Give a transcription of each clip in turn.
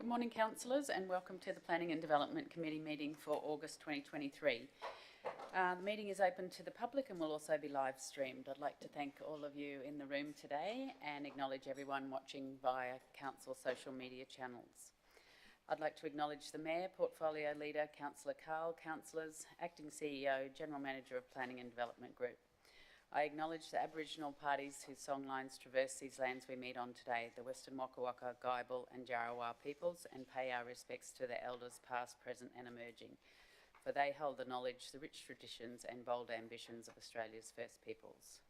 Good morning, councillors, and welcome to the Planning and Development Committee meeting for August 2023. The meeting is open to the public and will also be live streamed. I'd like to thank all of you in the room today and acknowledge everyone watching via council social media channels. I'd like to acknowledge the Mayor, Portfolio Leader, Councillor Carl, councillors, Acting CEO, General Manager of Planning and Development Group. I acknowledge the Aboriginal parties whose songlines traverse these lands we meet on today, the Western Waka Waka, Guybil and Jarawar peoples, and pay our respects to their elders past, present and emerging, for they hold the knowledge, the rich traditions and bold ambitions of Australia's first peoples.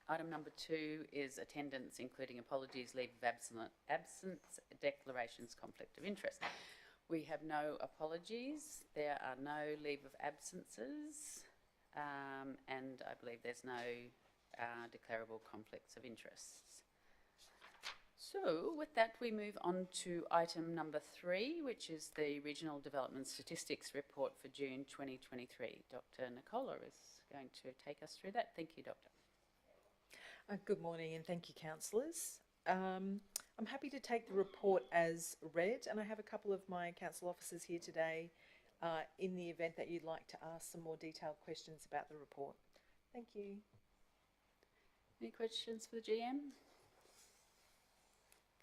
Item number 2 is attendance, including apologies, leave of absence, declarations, conflict of interest. We have no apologies, there are no leave of absences, and I believe there's no declarable conflicts of interests. So with that, we move on to item number 3, which is the Regional Development Statistics Report for June 2023. Dr. Nicola is going to take us through that. Thank you, Doctor. Good morning and thank you, councillors. I'm happy to take the report as read, and I have a couple of my council officers here today in the event that you'd like to ask some more detailed questions about the report. Thank you. Any questions for the GM?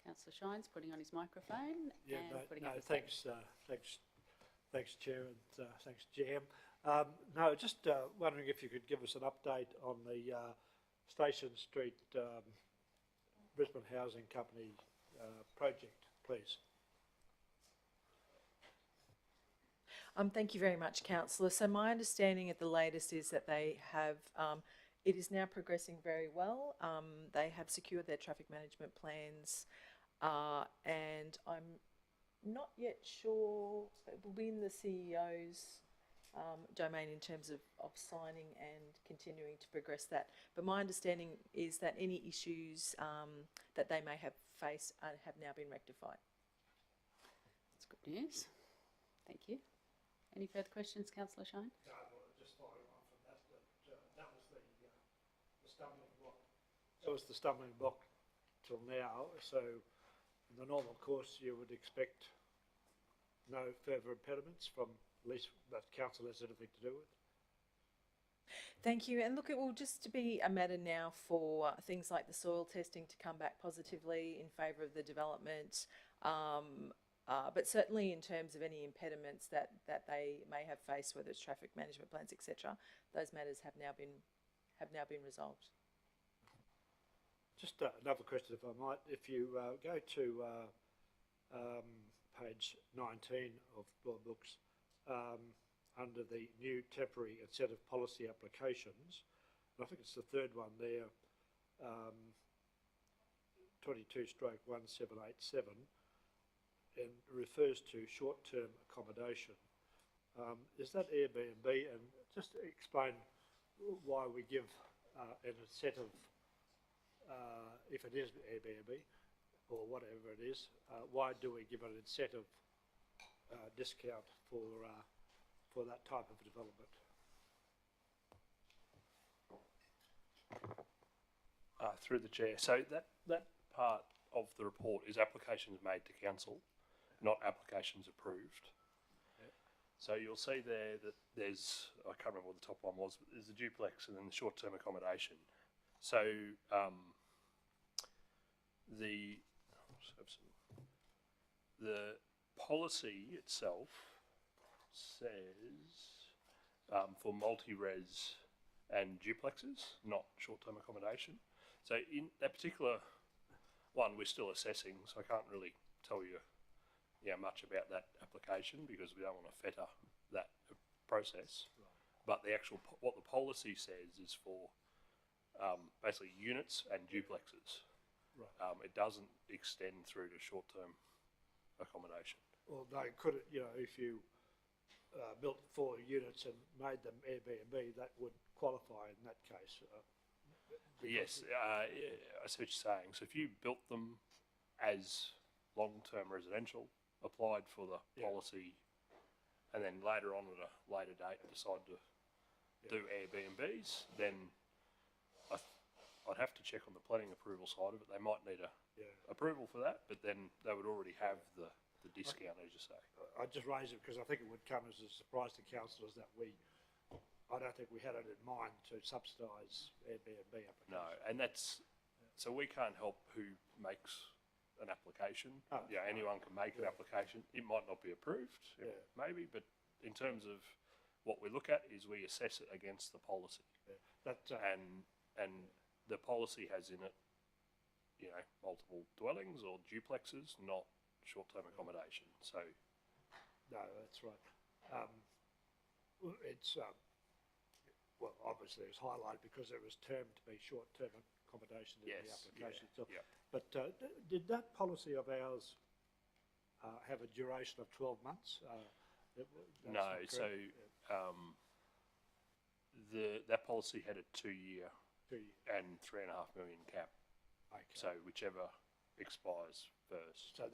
Councillor Shines putting on his microphone. Yeah, and thanks, Chair, and thanks, GM. No, just wondering if you could give us an update on the Station Street Brisbane Housing Company project, please. Thank you very much, councillor. So my understanding at the latest is that they have, it is now progressing very well. They have secured their traffic management plans, and I'm not yet sure, it will be in the CEO's domain in terms of signing and continuing to progress that. But my understanding is that any issues that they may have faced have now been rectified. That's good news. Thank you. Any further questions, Councillor Shine? No, just following on from that, that was the stumbling block. That was the stumbling block till now. So in the normal course, you would expect no further impediments from at least that council has anything to do with. Thank you. And look, it will just be a matter now for things like the soil testing to come back positively in favour of the development. But certainly in terms of any impediments that they may have faced, whether it's traffic management plans, etc., those matters have now been resolved. Just another question, if I might. If you go to page 19 of Law Books, under the new temporary incentive policy applications, and I think it's the third one there, 22/1787, and refers to short-term accommodation. Is that Airbnb? And just explain why we give an incentive, if it is Airbnb or whatever it is, why do we give an incentive discount for that type of development? Through the chair. So that part of the report is applications made to council, not applications approved. Yeah. So you'll see there that there's, I can't remember what the top one was, but there's a duplex and then the short-term accommodation. So the policy itself says for multi-res and duplexes, not short-term accommodation. So in that particular one, we're still assessing, so I can't really tell you much about that application because we don't want to fetter that process. Right. But the actual, what the policy says is for basically units and duplexes. Right. It doesn't extend through to short-term accommodation. Well, they could, if you built 4 units and made them Airbnb, that would qualify in that case. Yes, I see what you're saying. So if you built them as long-term residential, applied for the policy, and then later on at a later date decide to do Airbnbs, then I'd have to check on the planning approval side of it. They might need a Yeah. approval for that, but then they would already have the discount, as you say. I just raise it because I think it would come as a surprise to councillors that I don't think we had it in mind to subsidise Airbnb applications. No, and so we can't help who makes an application. Oh, Yeah, anyone can make an application. It might not be approved, maybe, but in terms of what we look at is we assess it against the policy, Yeah. That, and the policy has in it, multiple dwellings or duplexes, not short-term accommodation. So no, that's right. It's, well, obviously it's highlighted because it was termed to be short-term accommodation in the application itself. yeah. But did that policy of ours have a duration of 12 months? That's no, not so correct. that policy had a 2-year 2 years. and 3.5 million cap. Okay. So whichever expires first. So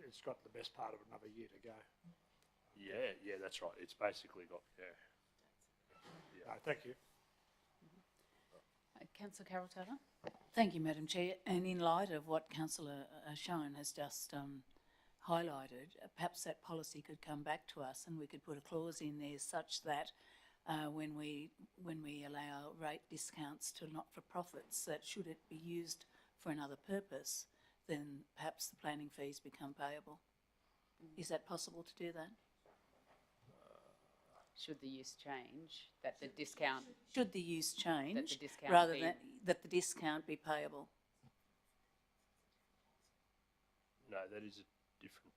it's got the best part of another year to go. Yeah, that's right. It's basically got No, thank you. Councillor Carol Taylor? Thank you, Madam Chair. And in light of what Councillor Shine has just highlighted, perhaps that policy could come back to us and we could put a clause in there such that when we allow rate discounts to not-for-profits, that should it be used for another purpose, then perhaps the planning fees become payable. Is that possible to do that? Should the use change, that the discount, Should the use change discount rather be- than that the discount be payable? no, that is a different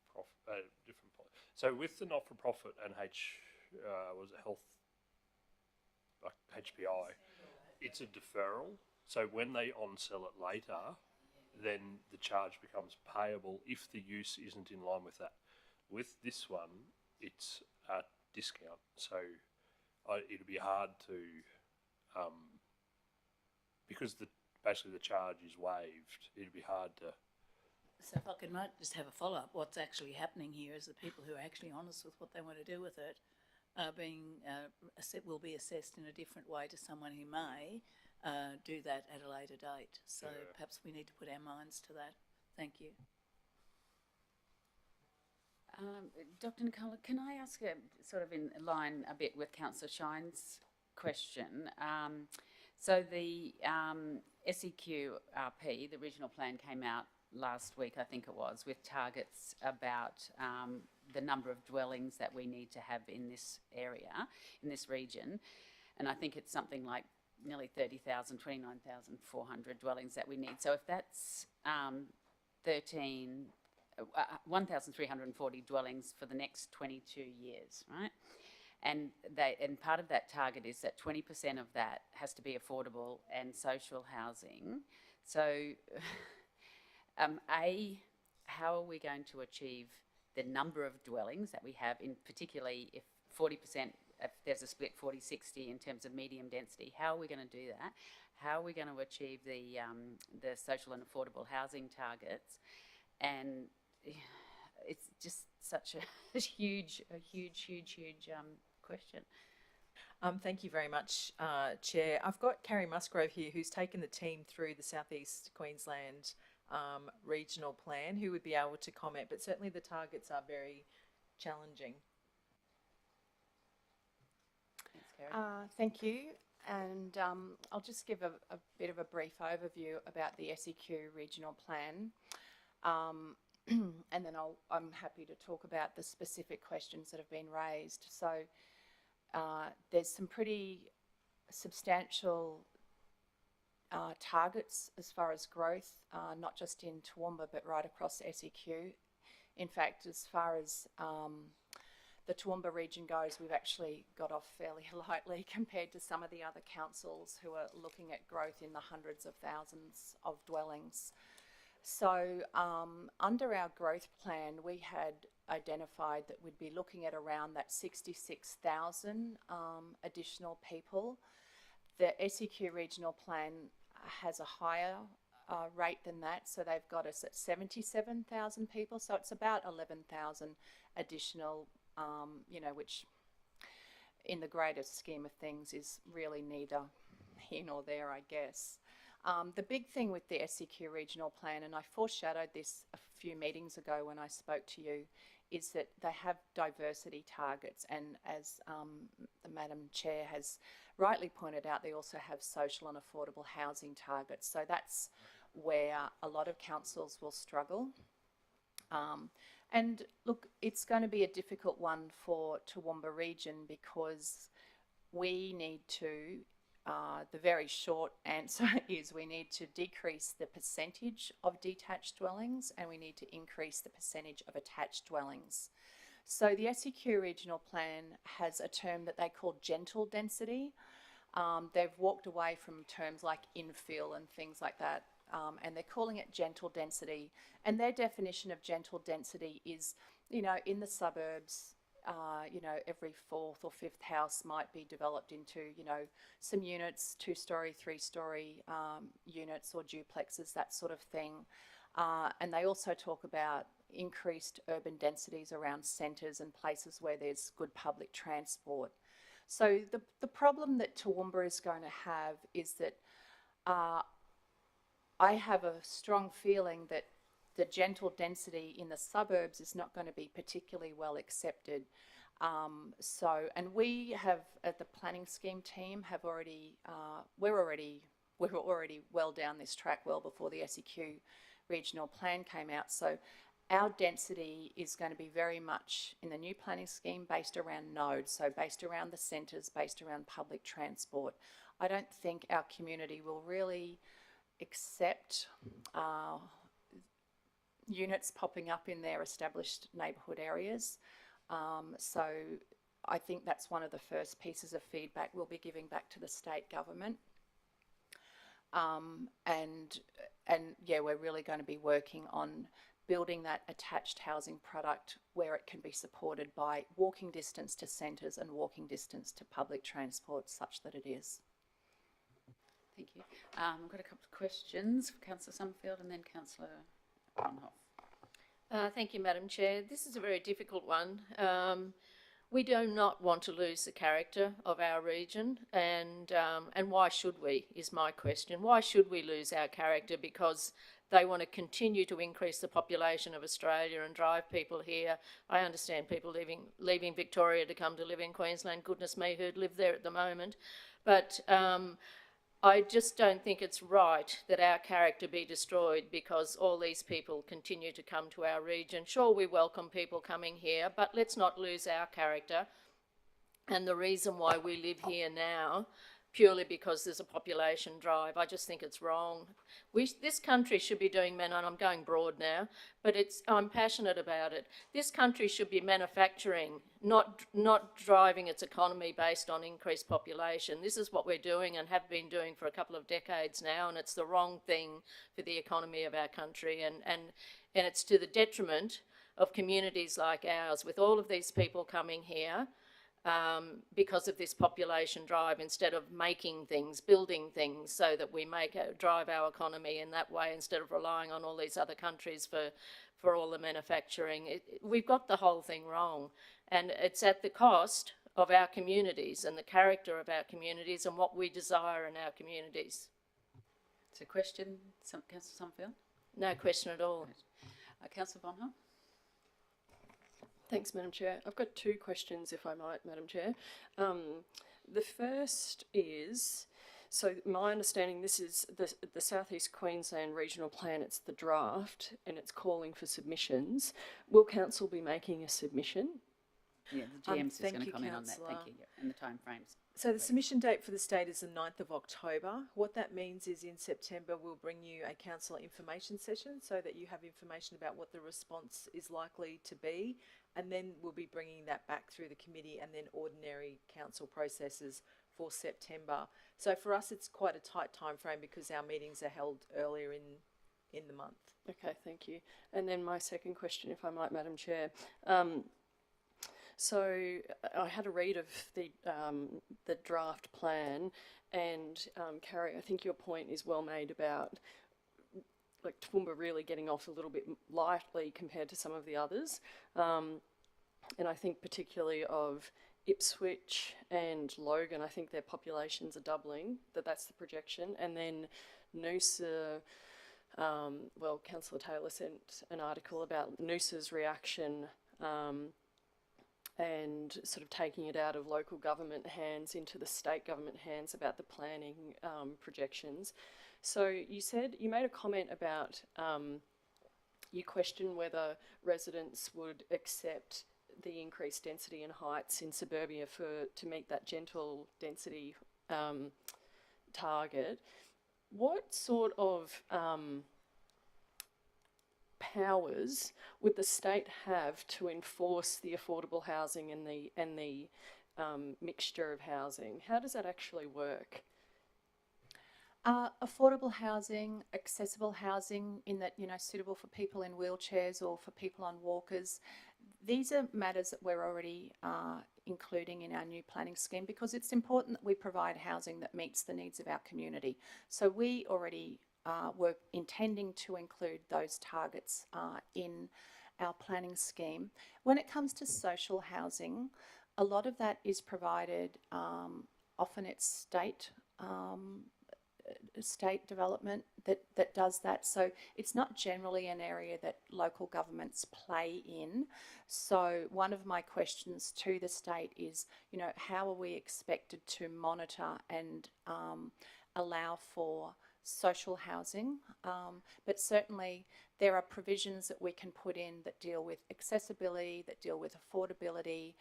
different policy. So with the not-for-profit and was it health, like HPI, it's a deferral. So when they on-sell it later, then the charge becomes payable if the use isn't in line with that. With this one, it's a discount. So it'd be hard to, because basically the charge is waived, it'd be hard to. So if I might just have a follow-up, what's actually happening here is the people who are actually honest with what they want to do with it will be assessed in a different way to someone who may do that at a later date. So perhaps we need to put our minds to that. Thank you. Dr. Nicola, can I ask sort of in line a bit with Councillor Shine's question? So the SEQRP, the regional plan, came out last week, I think it was, with targets about the number of dwellings that we need to have in this area, in this region. And I think it's something like nearly 30,000, 29,400 dwellings that we need. So if that's 1,340 dwellings for the next 22 years, right? And part of that target is that 20% of that has to be affordable and social housing. So, how are we going to achieve the number of dwellings that we have, in particularly if 40%, if there's a split 40-60 in terms of medium density, how are we going to do that? How are we going to achieve the social and affordable housing targets? And it's just such a huge question. Thank you very much, Chair. I've got Carrie Musgrove here, who's taken the team through the South East Queensland regional plan, who would be able to comment, but certainly the targets are very challenging. Thanks, Carrie. Thank you. And I'll just give a bit of a brief overview about the SEQ regional plan. And then I'm happy to talk about the specific questions that have been raised. So there's some pretty substantial targets as far as growth, not just in Toowoomba but right across SEQ. In fact, as far as the Toowoomba region goes, we've actually got off fairly lightly compared to some of the other councils who are looking at growth in the hundreds of thousands of dwellings. So under our growth plan, we had identified that we'd be looking at around that 66,000 additional people. The SEQ regional plan has a higher rate than that, so they've got us at 77,000 people, so it's about 11,000 additional, which in the greater scheme of things is really neither here nor there, I guess. The big thing with the SEQ regional plan, and I foreshadowed this a few meetings ago when I spoke to you, is that they have diversity targets, and as the Madam Chair has rightly pointed out, they also have social and affordable housing targets. So that's where a lot of councils will struggle. And look, it's going to be a difficult one for Toowoomba region because we need to, the very short answer is we need to decrease the percentage of detached dwellings and we need to increase the percentage of attached dwellings. So the SEQ regional plan has a term that they call gentle density. They've walked away from terms like infill and things like that, and they're calling it gentle density. And their definition of gentle density is, you know, in the suburbs, you know, every fourth or fifth house might be developed into, you know, some units, 2-story, 3-story units or duplexes, that sort of thing. And they also talk about increased urban densities around centres and places where there's good public transport. So the problem that Toowoomba is going to have is that I have a strong feeling that the gentle density in the suburbs is not going to be particularly well accepted. And we have, at the planning scheme team, have already, we're already well down this track, well before the SEQ regional plan came out. So our density is going to be very much in the new planning scheme based around nodes, so based around the centres, based around public transport. I don't think our community will really accept units popping up in their established neighbourhood areas. So I think that's one of the first pieces of feedback we'll be giving back to the state government. And yeah, we're really going to be working on building that attached housing product where it can be supported by walking distance to centres and walking distance to public transport such that it is. Thank you. I've got a couple of questions for Councillor Summerfield and then Councillor Bonhoff. Thank you, Madam Chair. This is a very difficult one. We do not want to lose the character of our region, and why should we, is my question. Why should we lose our character? Because they want to continue to increase the population of Australia and drive people here. I understand people leaving Victoria to come to live in Queensland. Goodness me, who'd live there at the moment. But I just don't think it's right that our character be destroyed because all these people continue to come to our region. Sure, we welcome people coming here, but let's not lose our character and the reason why we live here now purely because there's a population drive. I just think it's wrong. This country should be doing, and I'm going broad now, but I'm passionate about it. This country should be manufacturing, not driving its economy based on increased population. This is what we're doing and have been doing for a couple of decades now, and it's the wrong thing for the economy of our country, and it's to the detriment of communities like ours, with all of these people coming here because of this population drive, instead of making things, building things so that we drive our economy in that way instead of relying on all these other countries for all the manufacturing. We've got the whole thing wrong, and it's at the cost of our communities and the character of our communities and what we desire in our communities. It's a question, Councillor Summerfield? No question at all. Councillor Bonhoff? Thanks, Madam Chair. I've got two questions, if I might, Madam Chair. The first is, so my understanding, this is the South East Queensland Regional Plan, it's the draft, and it's calling for submissions. Will Council be making a submission? Yeah, the GM's is going to you, comment on that. Councillor. Thank you. Yeah, and the time frames. So the submission date for the state is the 9th of October. What that means is in September we'll bring you a council information session so that you have information about what the response is likely to be, and then we'll be bringing that back through the committee and then ordinary council processes for September. So for us it's quite a tight time frame because our meetings are held earlier in the month. Okay, thank you. And then my second question, if I might, Madam Chair. So I had a read of the draft plan, and Carrie, I think your point is well made about like Toowoomba really getting off a little bit lightly compared to some of the others, and I think particularly of Ipswich and Logan. I think their populations are doubling. That's the projection, and then Noosa, well, Councillor Taylor sent an article about Noosa's reaction and sort of taking it out of local government hands into the state government hands about the planning projections. So you made a comment about you question whether residents would accept the increased density and heights in suburbia to meet that gentle density target. What sort of powers would the state have to enforce the affordable housing and the mixture of housing? How does that actually work? Affordable housing, accessible housing in that, suitable for people in wheelchairs or for people on walkers. These are matters that we're already including in our new planning scheme because it's important that we provide housing that meets the needs of our community. So we already were intending to include those targets in our planning scheme. When it comes to social housing, a lot of that is provided, often it's state development that does that. So it's not generally an area that local governments play in. So one of my questions to the state is, how are we expected to monitor and allow for social housing? But certainly there are provisions that we can put in that deal with accessibility, that deal with affordability,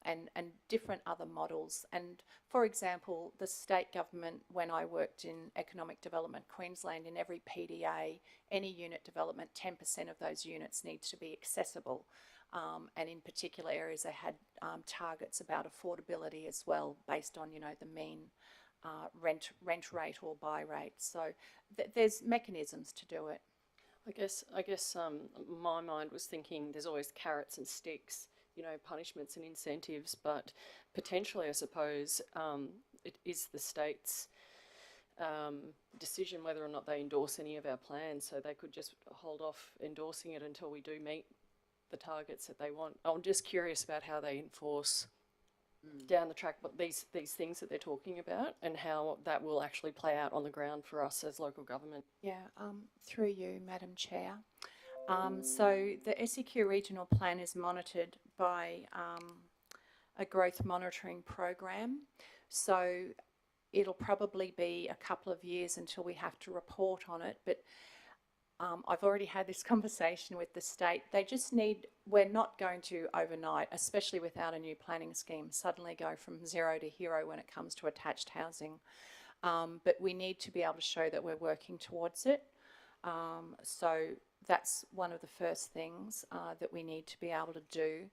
and different other models. And for example, the state government, when I worked in Economic Development Queensland, in every PDA, any unit development, 10% of those units need to be accessible. And in particular areas, they had targets about affordability as well, based on, the mean rent rate or buy rate. So there's mechanisms to do it. I guess my mind was thinking there's always carrots and sticks, punishments and incentives, but potentially, I suppose, it is the state's decision whether or not they endorse any of our plans, so they could just hold off endorsing it until we do meet the targets that they want. I'm just curious about how they enforce down the track but these things that they're talking about and how that will actually play out on the ground for us as local government. Yeah, through you, Madam Chair. So the SEQ regional plan is monitored by a growth monitoring program. So it'll probably be a couple of years until we have to report on it, but I've already had this conversation with the state. They just we're not going to overnight, especially without a new planning scheme, suddenly go from zero to hero when it comes to attached housing. But we need to be able to show that we're working towards it. So that's one of the first things that we need to be able to do.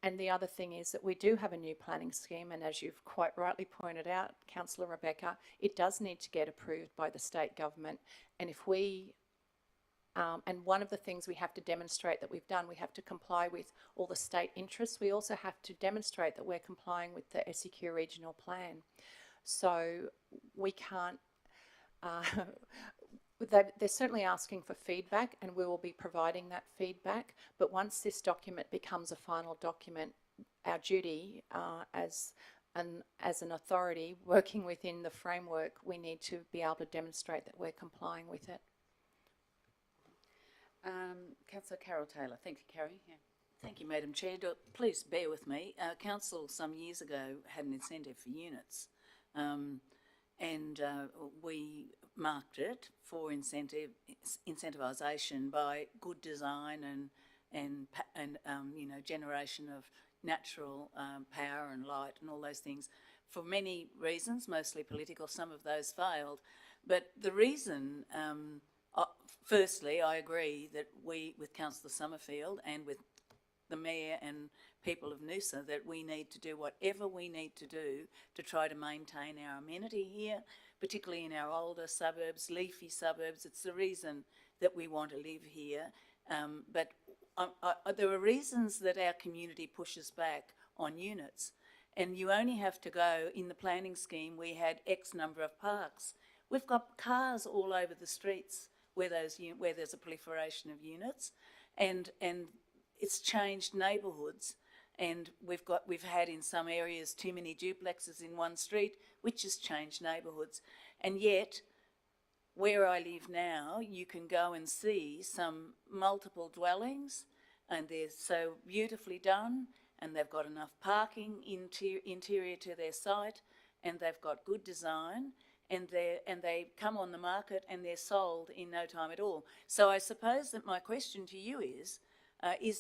And the other thing is that we do have a new planning scheme, and as you've quite rightly pointed out, Councillor Rebecca, it does need to get approved by the state government. And if we and one of the things we have to demonstrate that we've done, we have to comply with all the state interests. We also have to demonstrate that we're complying with the SEQ regional plan. So we can't, they're certainly asking for feedback, and we will be providing that feedback. But once this document becomes a final document, our duty as an authority working within the framework, we need to be able to demonstrate that we're complying with it. Councillor Carol Taylor. Thank you, Carrie. Yeah. Thank you, Madam Chair. Please bear with me. Council some years ago had an incentive for units, and we marked it for incentivisation by good design and generation of natural power and light and all those things for many reasons, mostly political. Some of those failed, but the reason. Firstly, I agree that we, with Councillor Summerfield and with the Mayor and people of Noosa, that we need to do whatever we need to do to try to maintain our amenity here, particularly in our older suburbs, leafy suburbs. It's the reason that we want to live here. But there are reasons that our community pushes back on units. And you only have to go, in the planning scheme, we had X number of parks. We've got cars all over the streets where there's a proliferation of units, and it's changed neighbourhoods, and we've had in some areas too many duplexes in one street, which has changed neighbourhoods, and yet where I live now, you can go and see some multiple dwellings, and they're so beautifully done, and they've got enough parking interior to their site, and they've got good design, and they come on the market and they're sold in no time at all. So I suppose that my question to you is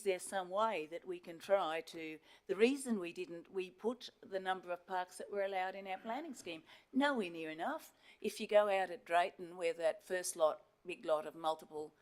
there some way that we can try to, the reason we put the number of parks that were allowed in our planning scheme nowhere near enough. If you go out at Drayton, where that first lot, big lot of multiple,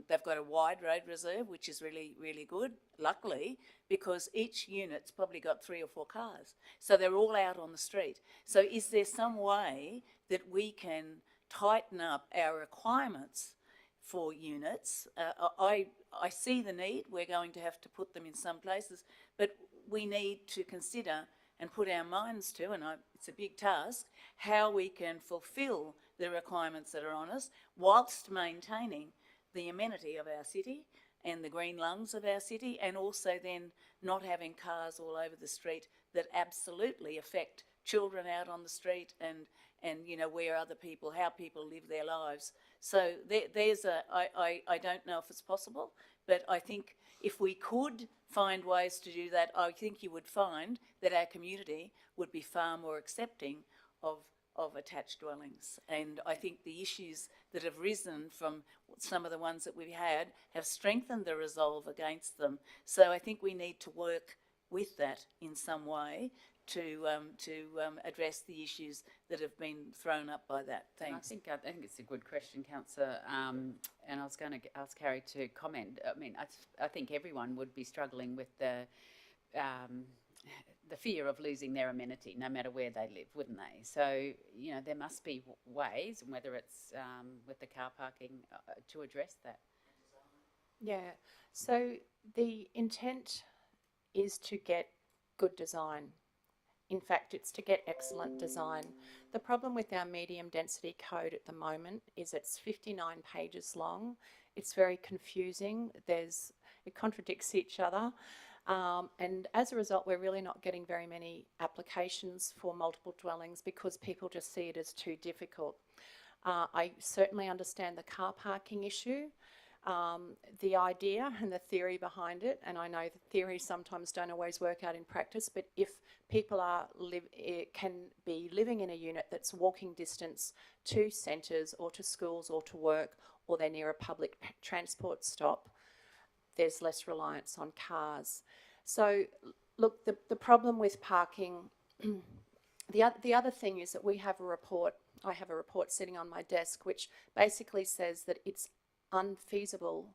they've got a wide road reserve, which is really, really good, luckily, because each unit's probably got 3 or 4 cars. So they're all out on the street. So is there some way that we can tighten up our requirements for units? I see the need. We're going to have to put them in some places, but we need to consider and put our minds to, and it's a big task, how we can fulfil the requirements that are on us whilst maintaining the amenity of our city and the green lungs of our city, and also then not having cars all over the street that absolutely affect children out on the street and you know, where other people, how people live their lives. So I don't know if it's possible, but I think if we could find ways to do that, I think you would find that our community would be far more accepting of attached dwellings. And I think the issues that have risen from some of the ones that we've had have strengthened the resolve against them. So I think we need to work with that in some way to address the issues that have been thrown up by that. Thanks. I think it's a good question, Councillor, and I was going to ask Carrie to comment. I mean, I think everyone would be struggling with the fear of losing their amenity, no matter where they live, wouldn't they? So, you know, there must be ways, whether it's with the car parking, to address that. Yeah, so the intent is to get good design. In fact, it's to get excellent design. The problem with our medium density code at the moment is it's 59 pages long. It's very confusing. It contradicts each other. And as a result, we're really not getting very many applications for multiple dwellings because people just see it as too difficult. I certainly understand the car parking issue. The idea and the theory behind it, and I know the theories sometimes don't always work out in practice, but if people can be living in a unit that's walking distance to centres or to schools or to work, or they're near a public transport stop, there's less reliance on cars. So look, the problem with parking, the other thing is that I have a report sitting on my desk which basically says that it's unfeasible,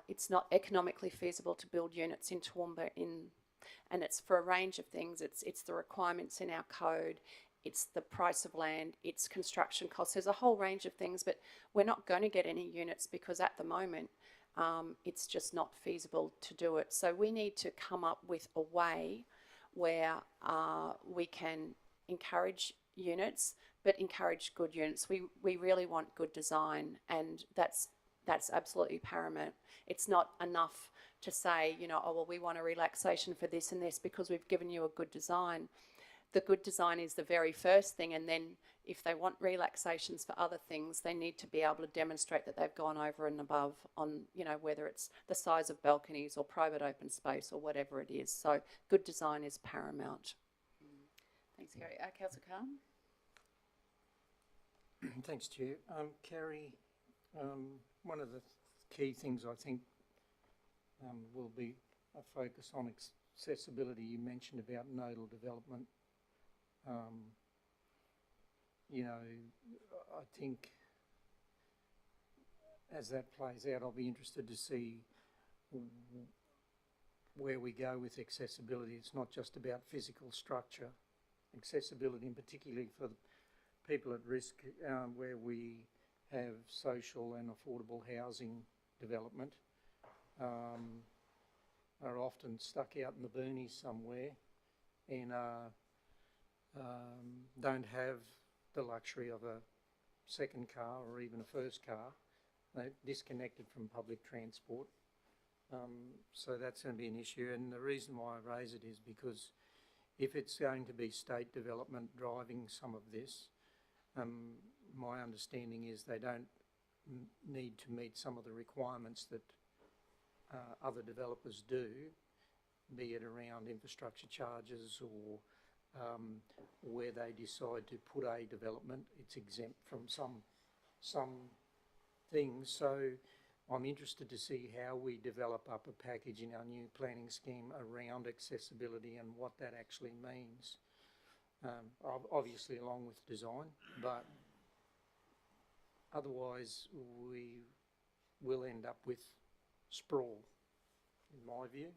it's not economically feasible to build units in Toowoomba, and it's for a range of things. It's the requirements in our code, it's the price of land, it's construction costs. There's a whole range of things, but we're not going to get any units because at the moment it's just not feasible to do it. So we need to come up with a way where we can encourage units, but encourage good units. We really want good design, and that's absolutely paramount. It's not enough to say, you know, oh, well, we want a relaxation for this and this because we've given you a good design. The good design is the very first thing, and then if they want relaxations for other things, they need to be able to demonstrate that they've gone over and above on, you know, whether it's the size of balconies or private open space or whatever it is. So good design is paramount. Thanks, Carrie. Councillor Carr? Thanks, Chair. Carrie, one of the key things I think will be a focus on accessibility. You mentioned about nodal development. You know, I think as that plays out, I'll be interested to see where we go with accessibility. It's not just about physical structure. Accessibility, and particularly for people at risk, where we have social and affordable housing development, are often stuck out in the boonies somewhere and don't have the luxury of a second car or even a first car. They're disconnected from public transport. So that's going to be an issue, and the reason why I raise it is because if it's going to be state development driving some of this, my understanding is they don't need to meet some of the requirements that other developers do, be it around infrastructure charges or where they decide to put a development, it's exempt from some things. So I'm interested to see how we develop up a package in our new planning scheme around accessibility and what that actually means. Obviously along with design, but otherwise we will end up with sprawl, in my view.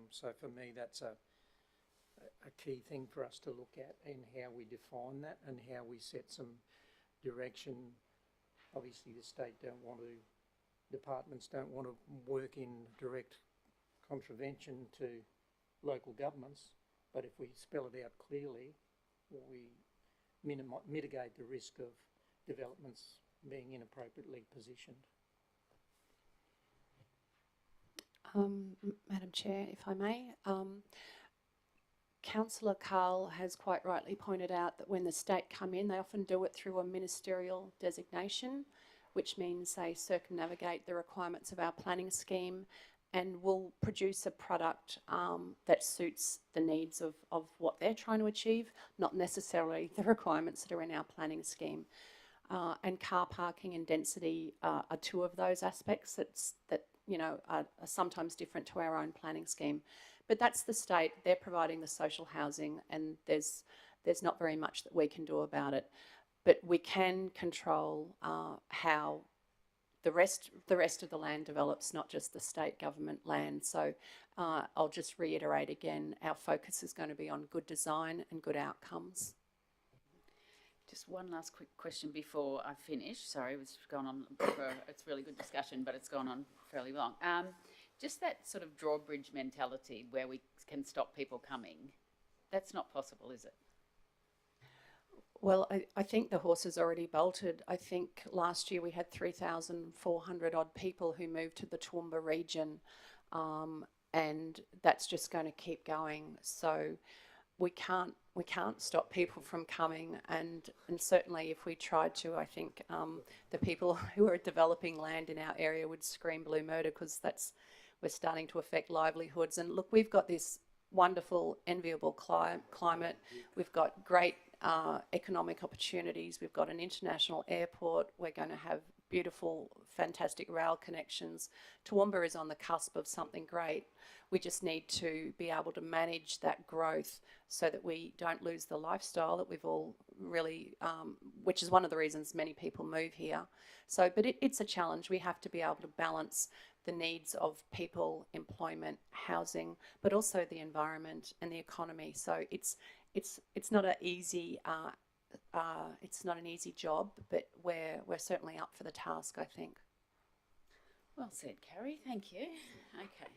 So for me, that's a key thing for us to look at, and how we define that and how we set some direction. Obviously the state departments don't want to work in direct contravention to local governments, but if we spell it out clearly, we mitigate the risk of developments being inappropriately positioned. Madam Chair, if I may, Councillor Carl has quite rightly pointed out that when the state come in, they often do it through a ministerial designation, which means they circumnavigate the requirements of our planning scheme and will produce a product that suits the needs of what they're trying to achieve, not necessarily the requirements that are in our planning scheme. And car parking and density are two of those aspects that are sometimes different to our own planning scheme. But that's the state. They're providing the social housing, and there's not very much that we can do about it. But we can control how the rest of the land develops, not just the state government land. So I'll just reiterate again, our focus is going to be on good design and good outcomes. Just one last quick question before I finish. Sorry, it's gone on it's really good discussion, but it's gone on fairly long. Just that sort of drawbridge mentality where we can stop people coming, that's not possible, is it? Well, I think the horse has already bolted. I think last year we had 3,400 odd people who moved to the Toowoomba region, and that's just going to keep going. So we can't stop people from coming, and certainly if we tried to, I think the people who are developing land in our area would scream blue murder, because we're starting to affect livelihoods. And look, we've got this wonderful, enviable climate. We've got great economic opportunities. We've got an international airport. We're going to have beautiful, fantastic rail connections. Toowoomba is on the cusp of something great. We just need to be able to manage that growth so that we don't lose the lifestyle that we've all really, which is one of the reasons many people move here. So, but it's a challenge. We have to be able to balance the needs of people, employment, housing, but also the environment and the economy. So it's not an easy job, but we're certainly up for the task, I think. Well said, Carrie. Thank you. Okay,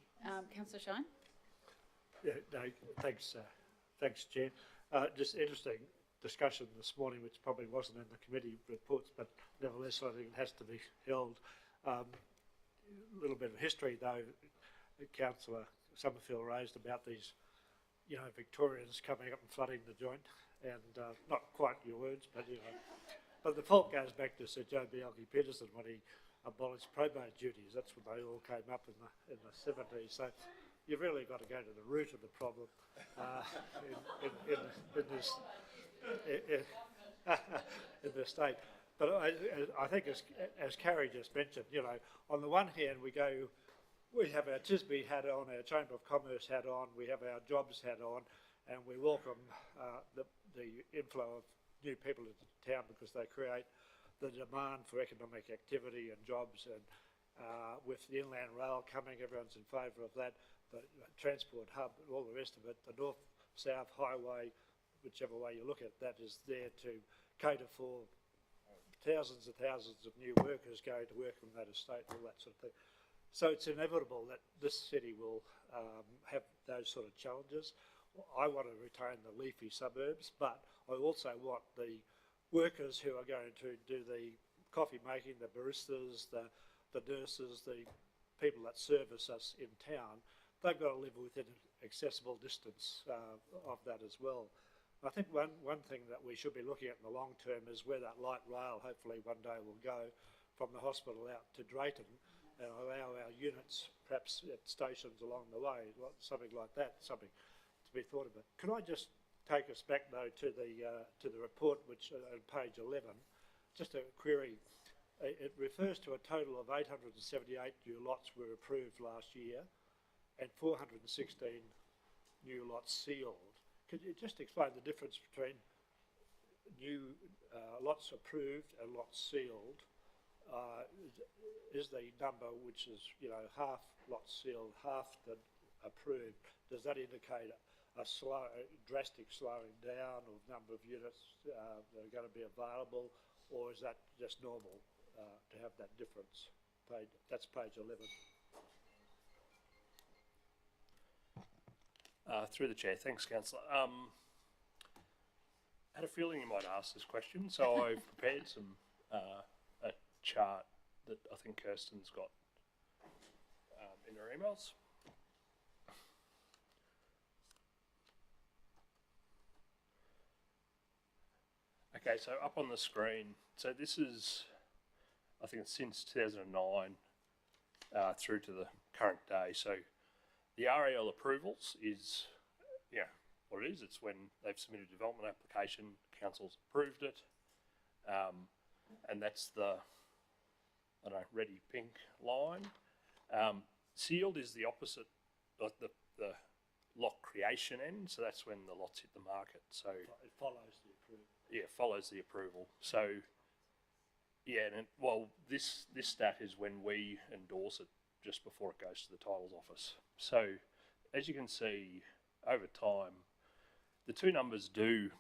Councillor Shine. Yeah, no, thanks, Chair. Just interesting discussion this morning, which probably wasn't in the committee reports, but nevertheless I think it has to be held. A little bit of history though, Councillor Summerfield raised about these, Victorians coming up and flooding the joint, and not quite your words, but but the fault goes back to Sir Joh Bjelke-Petersen when he abolished probate duties. That's when they all came up in the 70s. So you've really got to go to the root of the problem in this state. But I think, as Carrie just mentioned, on the one hand we have our TISB hat on, our Chamber of Commerce hat on, we have our jobs hat on, and we welcome the inflow of new people into town because they create the demand for economic activity and jobs. And with the Inland Rail coming, everyone's in favour of that. The transport hub and all the rest of it, the north-south highway, whichever way you look at that, is there to cater for thousands and thousands of new workers going to work in that estate and all that sort of thing. So it's inevitable that this city will have those sort of challenges. I want to retain the leafy suburbs, but I also want the workers who are going to do the coffee making, the baristas, the nurses, the people that service us in town, they've got to live within an accessible distance of that as well. I think one thing that we should be looking at in the long term is where that light rail hopefully one day will go from the hospital out to Drayton and allow our units perhaps at stations along the way, something like that, something to be thought about. Could I just take us back though to the report, which on page 11, just a query. It refers to a total of 878 new lots were approved last year and 416 new lots sealed. Could you just explain the difference between new lots approved and lots sealed? Is the number, which is, you know, half lots sealed, half that approved, does that indicate a drastic slowing down of number of units that are going to be available, or is that just normal to have that difference? That's page 11. Through the chair, thanks, Councillor. I had a feeling you might ask this question, so I've prepared a chart that I think Kirsten's got in her emails. Okay, so up on the screen, so this is, I think it's since 2009 through to the current day. So the RAL approvals is, what it is. It's when they've submitted a development application, council's approved it, and that's the, I don't know, reddy pink line. Sealed is the opposite, like the lot creation end, so that's when the lots hit the market. So It follows the approval. yeah, follows the approval. So yeah, and this stat is when we endorse it just before it goes to the titles office. So as you can see, over time, the two numbers do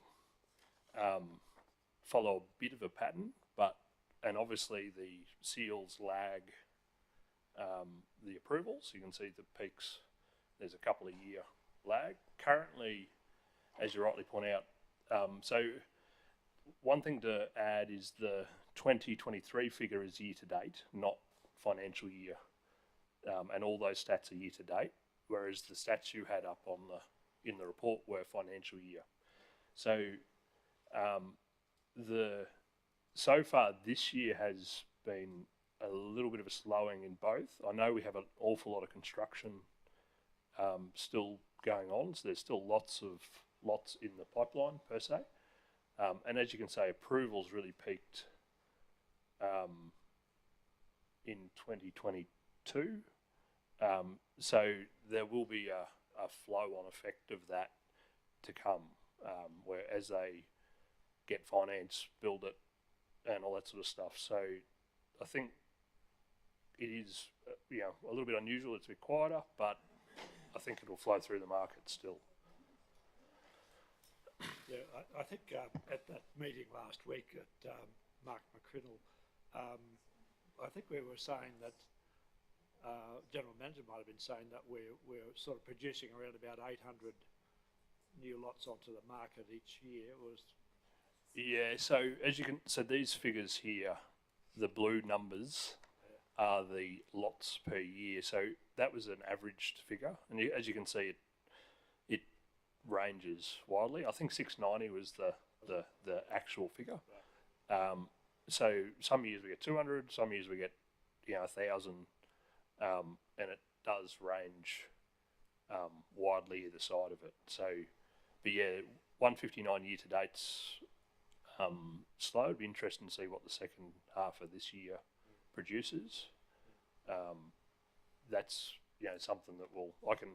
follow a bit of a pattern, and obviously the seals lag the approvals. You can see the peaks, there's a couple of year lag. Currently, as you rightly point out, so one thing to add is the 2023 figure is year to date, not financial year. And all those stats are year to date, whereas the stats you had up on in the report were financial year. So so far this year has been a little bit of a slowing in both. I know we have an awful lot of construction still going on, so there's still lots in the pipeline per se. And as you can say, approvals really peaked in 2022. So there will be a flow-on effect of that to come, where as they get finance, build it, and all that sort of stuff. So I think it is, a little bit unusual. It's a bit quieter, but I think it'll flow through the market still. Yeah, I think at that meeting last week at Mark McCrinnell, I think we were saying that General Manager might have been saying that we're sort of producing around about 800 new lots onto the market each year. Yeah, so so these figures here, the blue numbers are the lots per year. So that was an averaged figure, and as you can see, it ranges widely. I think 690 was the actual figure. So some years we get 200, some years we get 1,000, and it does range widely either side of it. So, but yeah, 159 year to date's slow. It'd be interesting to see what the second half of this year produces. That's something that I can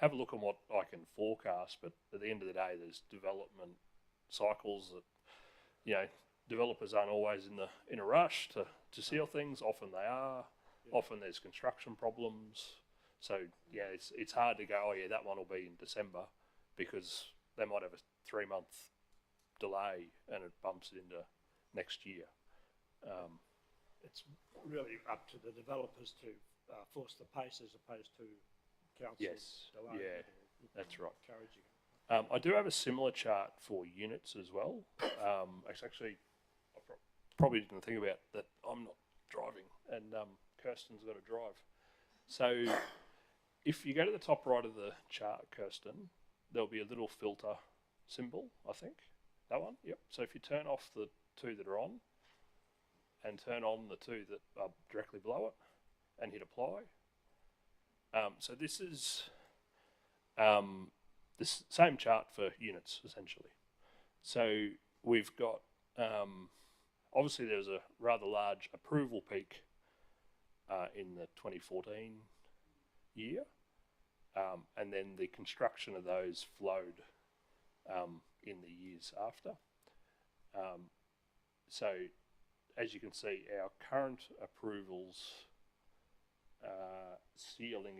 have a look on what I can forecast, but at the end of the day, there's development cycles that developers aren't always in a rush to seal things. Often they are. Yeah. Often there's construction problems. So yeah, it's hard to go, that one will be in December, because they might have a 3-month delay and it bumps it into next year. It's really up to the developers to force the pace as opposed to council. Yes, yeah, that's right. Encouraging. I do have a similar chart for units as well. Actually, I probably didn't think about that. I'm not driving, and Kirsten's got to drive. So if you go to the top right of the chart, Kirsten, there'll be a little filter symbol, I think. That one, yep. So if you turn off the two that are on and turn on the two that are directly below it and hit apply. So this is this same chart for units, essentially. So we've got, obviously there was a rather large approval peak in the 2014 year, and then the construction of those flowed in the years after. So as you can see, our current approvals ceiling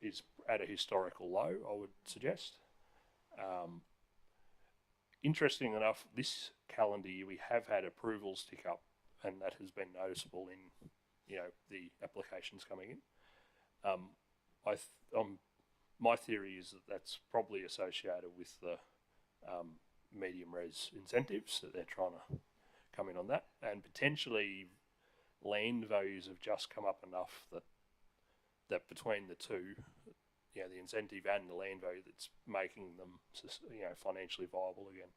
is at a historical low, I would suggest. Interesting enough, this calendar year we have had approvals tick up, and that has been noticeable in, you know, the applications coming in. My theory is that that's probably associated with the medium res incentives, that they're trying to come in on that, and potentially land values have just come up enough that between the two, you know, the incentive and the land value, that's making them, you know, financially viable again.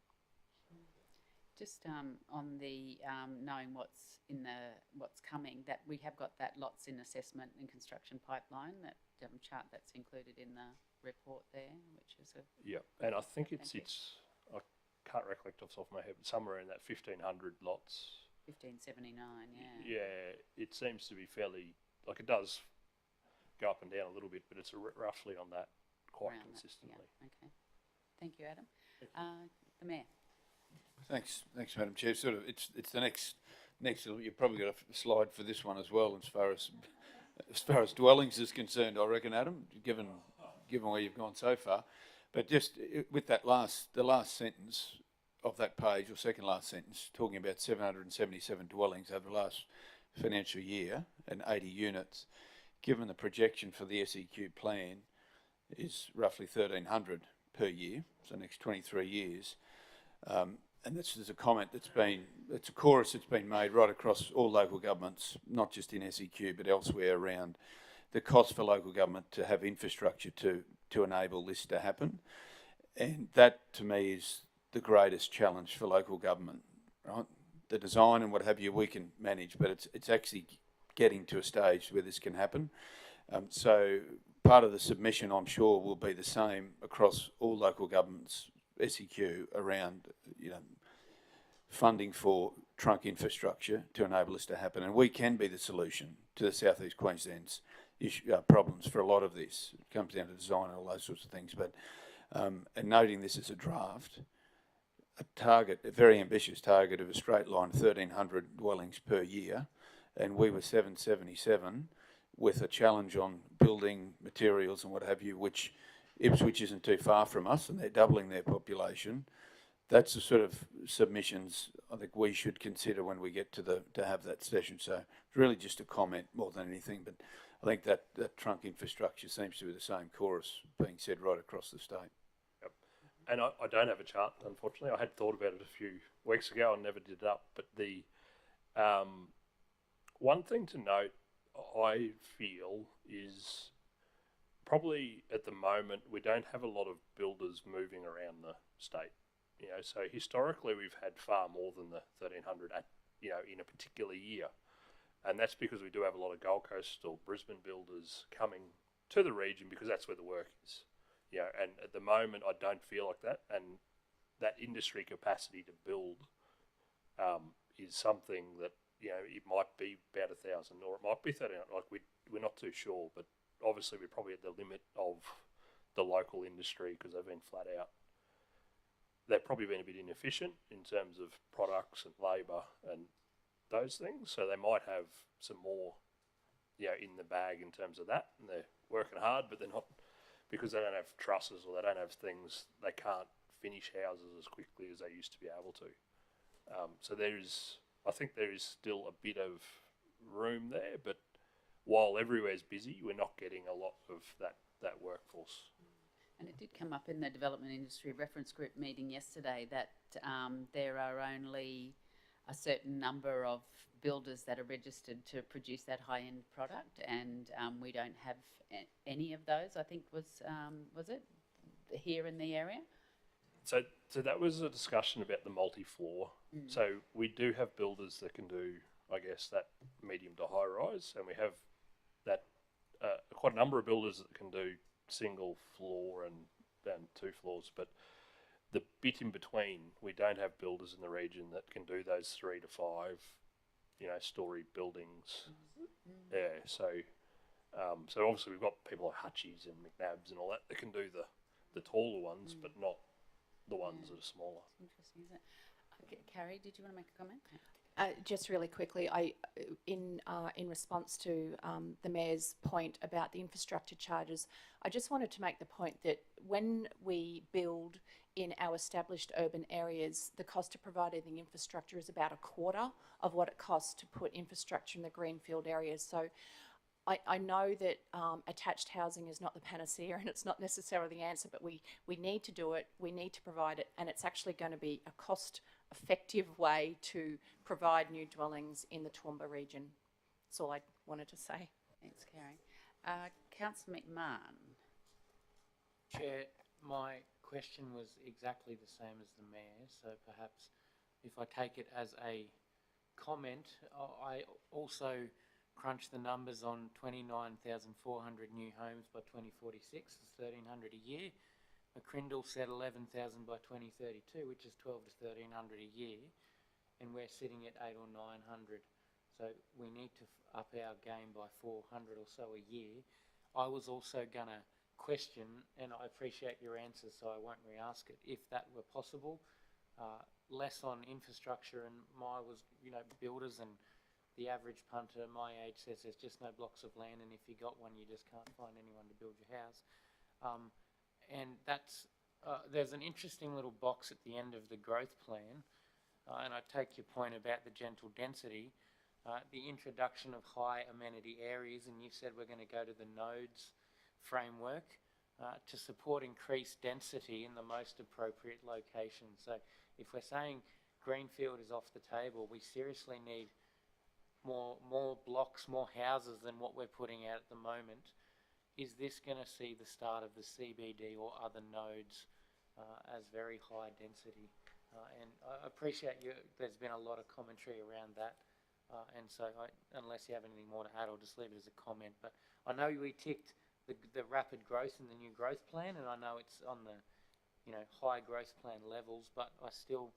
Just on the knowing what's coming, that we have got that lots in assessment and construction pipeline, that chart that's included in the report there, which is a Yeah, and I think it's Thank I can't recollect off the top of my head, but somewhere in that 1,500 lots. 1579. Yeah. Yeah, it seems to be fairly, like, it does go up and down a little bit, but it's roughly on that quite Around that, consistently. yeah. Okay. Thank you, Adam. The Mayor. Thanks, Madam Chair. Sort of, it's the next. You've probably got a slide for this one as well, as far as dwellings is concerned, I reckon, Adam, given where you've gone so far. But just with that the last sentence of that page, or second last sentence, talking about 777 dwellings over the last financial year and 80 units, given the projection for the SEQ plan is roughly 1,300 per year, so the next 23 years. And this is a comment it's a chorus that's been made right across all local governments, not just in SEQ, but elsewhere around the cost for local government to have infrastructure to enable this to happen. And that, to me, is the greatest challenge for local government, right? The design and what have you, we can manage, but it's actually getting to a stage where this can happen. So part of the submission, I'm sure, will be the same across all local governments, SEQ, around, you know, funding for trunk infrastructure to enable this to happen. And we can be the solution to the South East Queensland's problems for a lot of this. It comes down to design and all those sorts of things. But and noting this as a draft, a very ambitious target of a straight line 1,300 dwellings per year, and we were 777 with a challenge on building materials and what have you, which Ipswich isn't too far from us, and they're doubling their population. That's the sort of submissions I think we should consider when we get to have that session. So it's really just a comment more than anything, but I think that trunk infrastructure seems to be the same chorus being said right across the state. Yep. And I don't have a chart, unfortunately. I had thought about it a few weeks ago and never did it up. But the one thing to note, I feel, is probably at the moment we don't have a lot of builders moving around the state. You know, so historically we've had far more than the 1,300 in a particular year. And that's because we do have a lot of Gold Coast or Brisbane builders coming to the region because that's where the work is. You know, and at the moment I don't feel like that, and that industry capacity to build is something that, you know, it might be about 1,000 or it might be 1,300. Like we're not too sure, but obviously we're probably at the limit of the local industry because they've been flat out. They've probably been a bit inefficient in terms of products and labour and those things, so they might have some more, you know, in the bag in terms of that, and they're working hard, but they're not, because they don't have trusses or they don't have things, they can't finish houses as quickly as they used to be able to. So I think there is still a bit of room there, but while everywhere's busy, we're not getting a lot of that workforce. And it did come up in the Development Industry Reference Group meeting yesterday that there are only a certain number of builders that are registered to produce that high-end product, and we don't have any of those. I think was it here in the area? So that was a discussion about the multi-floor. So we do have builders that can do, I guess, that medium to high rise, and we have that quite a number of builders that can do single floor and 2 floors. But the bit in between, we don't have builders in the region that can do those 3 to 5, story buildings. Yeah. So obviously we've got people like Hutchies and McNabs and all that can do the taller ones, but not the ones that are smaller. Interesting, isn't it? Okay, Carrie, did you want to make a comment? Just really quickly, in response to the Mayor's point about the infrastructure charges, I just wanted to make the point that when we build in our established urban areas, the cost of providing the infrastructure is about a quarter of what it costs to put infrastructure in the greenfield areas. So I know that attached housing is not the panacea and it's not necessarily the answer, but we need to do it, we need to provide it, and it's actually going to be a cost-effective way to provide new dwellings in the Toowoomba region. That's all I wanted to say. Thanks, Carrie. Councillor McMahon. Chair, my question was exactly the same as the Mayor, so perhaps if I take it as a comment, I also crunched the numbers on 29,400 new homes by 2046, it's 1,300 a year. McCrindle said 11,000 by 2032, which is 12 to 1,300 a year, and we're sitting at 800 or 900. So we need to up our game by 400 or so a year. I was also going to question, and I appreciate your answer, so I won't re-ask it, if that were possible, less on infrastructure, and builders, and the average punter my age says there's just no blocks of land, and if you got one, you just can't find anyone to build your house. And that's there's an interesting little box at the end of the growth plan, and I take your point about the gentle density, the introduction of high amenity areas, and you said we're going to go to the nodes framework to support increased density in the most appropriate location. So if we're saying greenfield is off the table, we seriously need more blocks, more houses than what we're putting out at the moment. Is this going to see the start of the CBD or other nodes as very high density? And I appreciate there's been a lot of commentary around that. And so unless you have anything more to add, I'll just leave it as a comment. But I know we ticked the rapid growth in the new growth plan, and I know it's on the high growth plan levels, but I still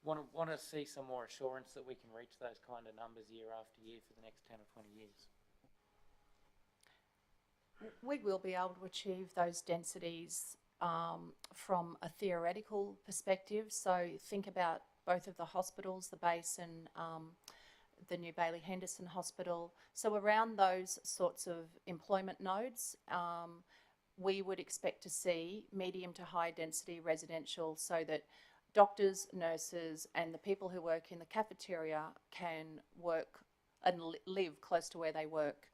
want to see some more assurance that we can reach those kind of numbers year after year for the next 10 or 20 years. We will be able to achieve those densities from a theoretical perspective. So think about both of the hospitals, the Base and the New Bailey Henderson Hospital. So around those sorts of employment nodes, we would expect to see medium to high density residential, so that doctors, nurses, and the people who work in the cafeteria can work and live close to where they work.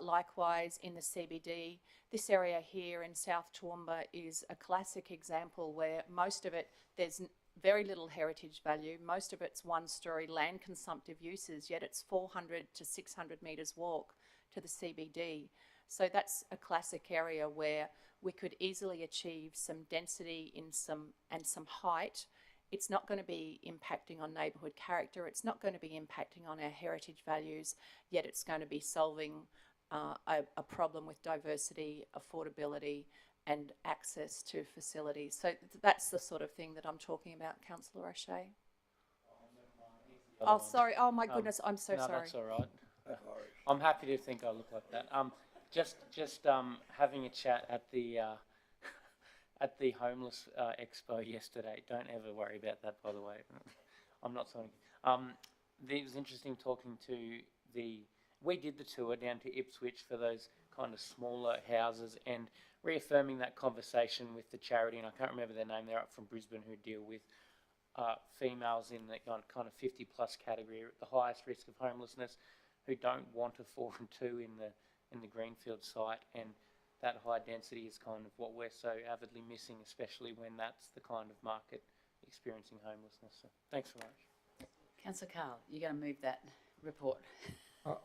Likewise, in the CBD, this area here in South Toowoomba is a classic example where most of it, there's very little heritage value. Most of it's one-storey land consumptive uses, yet it's 400 to 600 metres walk to the CBD. So that's a classic area where we could easily achieve some density and some height. It's not going to be impacting on neighbourhood character. It's not going to be impacting on our heritage values, yet it's going to be solving a problem with diversity, affordability, and access to facilities. So that's the sort of thing that I'm talking about, Councillor O'Shea. Oh, sorry. Oh, my goodness. I'm so sorry. No, that's all right. I'm happy to think I look like that. Just having a chat at the homeless expo yesterday. Don't ever worry about that, by the way. I'm not saying. It was interesting talking to we did the tour down to Ipswich for those kind of smaller houses, and reaffirming that conversation with the charity, and I can't remember their name, they're up from Brisbane, who deal with females in the kind of 50 plus category at the highest risk of homelessness, who don't want a 4 and 2 in the greenfield site, and that high density is kind of what we're so avidly missing, especially when that's the kind of market experiencing homelessness. So thanks very much. Councillor Carl, you're going to move that report.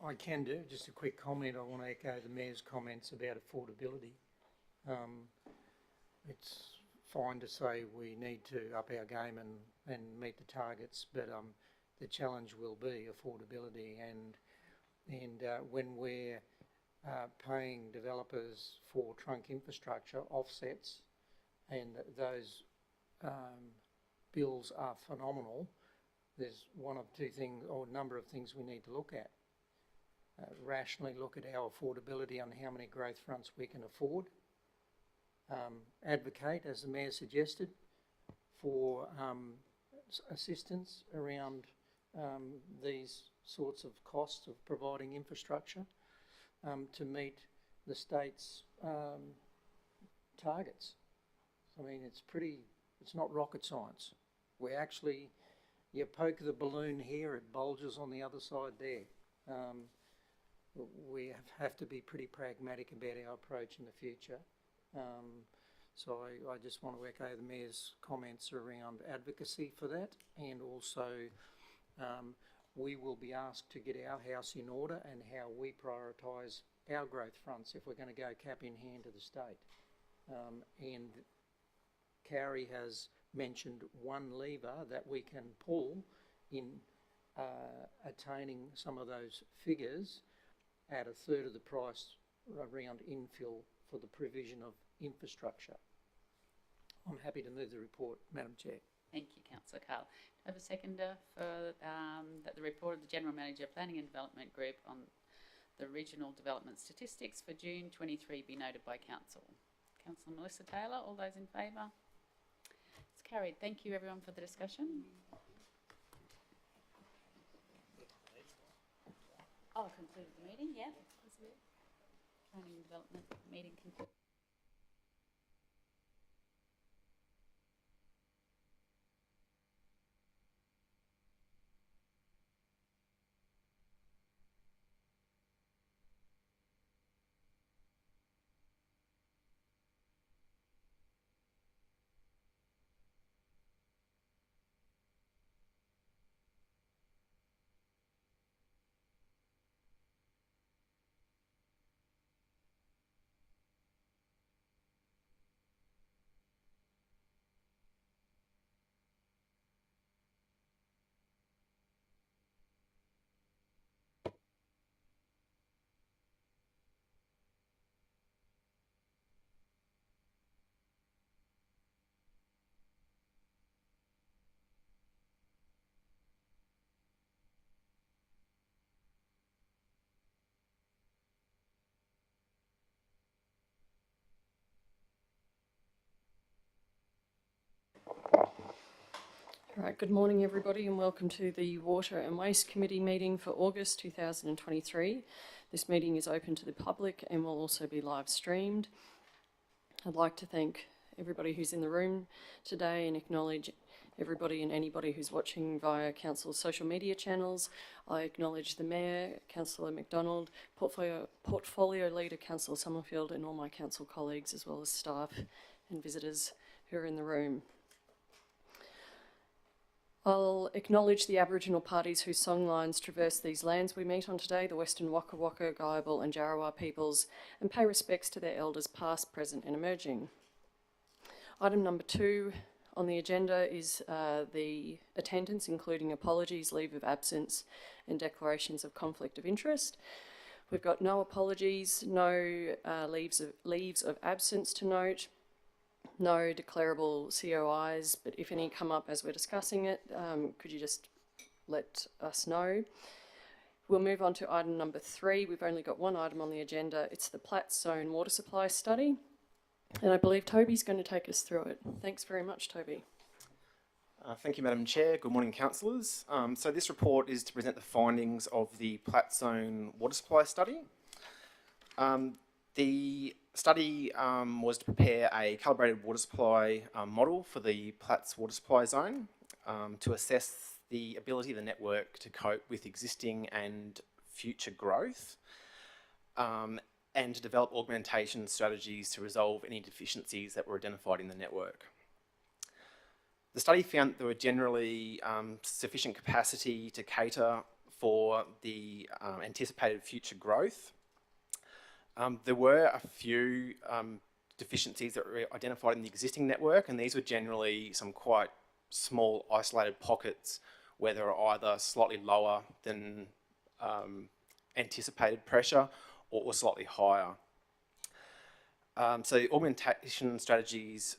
I can do. Just a quick comment. I want to echo the Mayor's comments about affordability. It's fine to say we need to up our game and meet the targets, but the challenge will be affordability, and when we're paying developers for trunk infrastructure offsets, and those bills are phenomenal, there's one of two things, or a number of things we need to look at. Rationally look at our affordability on how many growth fronts we can afford. Advocate, as the Mayor suggested, for assistance around these sorts of costs of providing infrastructure to meet the state's targets. I mean, it's not rocket science. We actually, you poke the balloon here, it bulges on the other side there. We have to be pretty pragmatic about our approach in the future. So I just want to echo the Mayor's comments around advocacy for that, and also we will be asked to get our house in order and how we prioritise our growth fronts if we're going to go cap in hand to the state. And Carrie has mentioned one lever that we can pull in attaining some of those figures at a third of the price around infill for the provision of infrastructure. I'm happy to move the report, Madam Chair. Thank you, Councillor Carl. I have a seconder for that the report of the General Manager Planning and Development Group on the regional development statistics for June 23 be noted by Council. Councillor Melissa Taylor, all those in favour? It's carried. Thank you everyone for the discussion. Oh, concluded the meeting, yeah. Planning and Development meeting concluded. Right, good morning everybody and welcome to the Water and Waste Committee meeting for August 2023. This meeting is open to the public and will also be live streamed. I'd like to thank everybody who's in the room today and acknowledge everybody and anybody who's watching via Council's social media channels. I acknowledge the Mayor, Councillor McDonald, Portfolio Leader Councillor Summerfield and all my council colleagues as well as staff and visitors who are in the room. I'll acknowledge the Aboriginal parties whose songlines traverse these lands we meet on today, the Western Waka Waka, Guyabal and Jarowair peoples, and pay respects to their elders past, present and emerging. Item number 2 on the agenda is the attendance, including apologies, leave of absence and declarations of conflict of interest. We've got no apologies, no leaves of absence to note, no declarable COIs, but if any come up as we're discussing it, could you just let us know? We'll move on to item number 3. We've only got one item on the agenda. It's the Platts Zone Water Supply Study. And I believe Toby's going to take us through it. Thanks very much, Toby. Thank you, Madam Chair. Good morning, councillors. So this report is to present the findings of the Platts Zone Water Supply Study. The study was to prepare a calibrated water supply model for the Platts Water Supply Zone to assess the ability of the network to cope with existing and future growth and to develop augmentation strategies to resolve any deficiencies that were identified in the network. The study found that there were generally sufficient capacity to cater for the anticipated future growth. There were a few deficiencies that were identified in the existing network, and these were generally some quite small isolated pockets where there are either slightly lower than anticipated pressure or slightly higher. So the augmentation strategies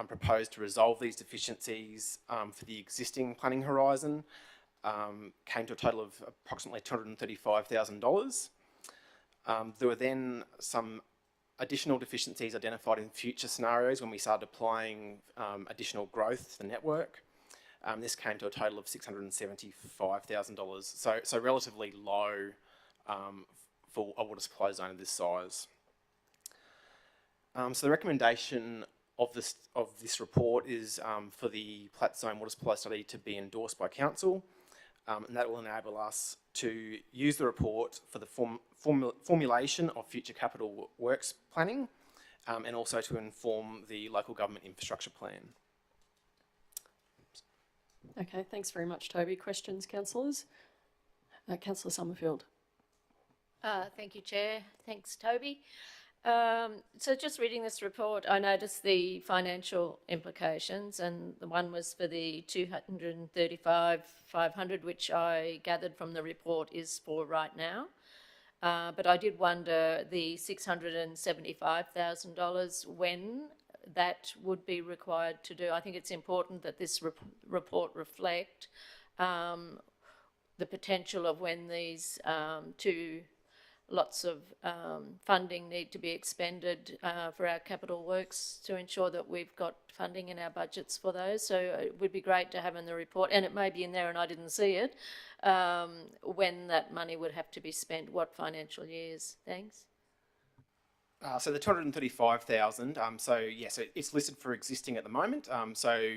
proposed to resolve these deficiencies for the existing planning horizon came to a total of approximately $235,000. There were then some additional deficiencies identified in future scenarios when we started applying additional growth to the network. This came to a total of $675,000, so relatively low for a water supply zone of this size. So the recommendation of this report is for the Platt Zone Water Supply Study to be endorsed by Council, and that will enable us to use the report for the formulation of future capital works planning, and also to inform the local government infrastructure plan. Okay, thanks very much, Toby. Questions, councillors? Councillor Summerfield. Thank you, Chair. Thanks, Toby. So just reading this report, I noticed the financial implications, and the one was for the 235,500, which I gathered from the report is for right now. But I did wonder the $675,000 when that would be required to do. I think it's important that this report reflect the potential of when these two lots of funding need to be expended for our capital works to ensure that we've got funding in our budgets for those. So it would be great to have in the report, and it may be in there and I didn't see it, when that money would have to be spent, what financial years. Thanks. So the 235,000, so it's listed for existing at the moment. So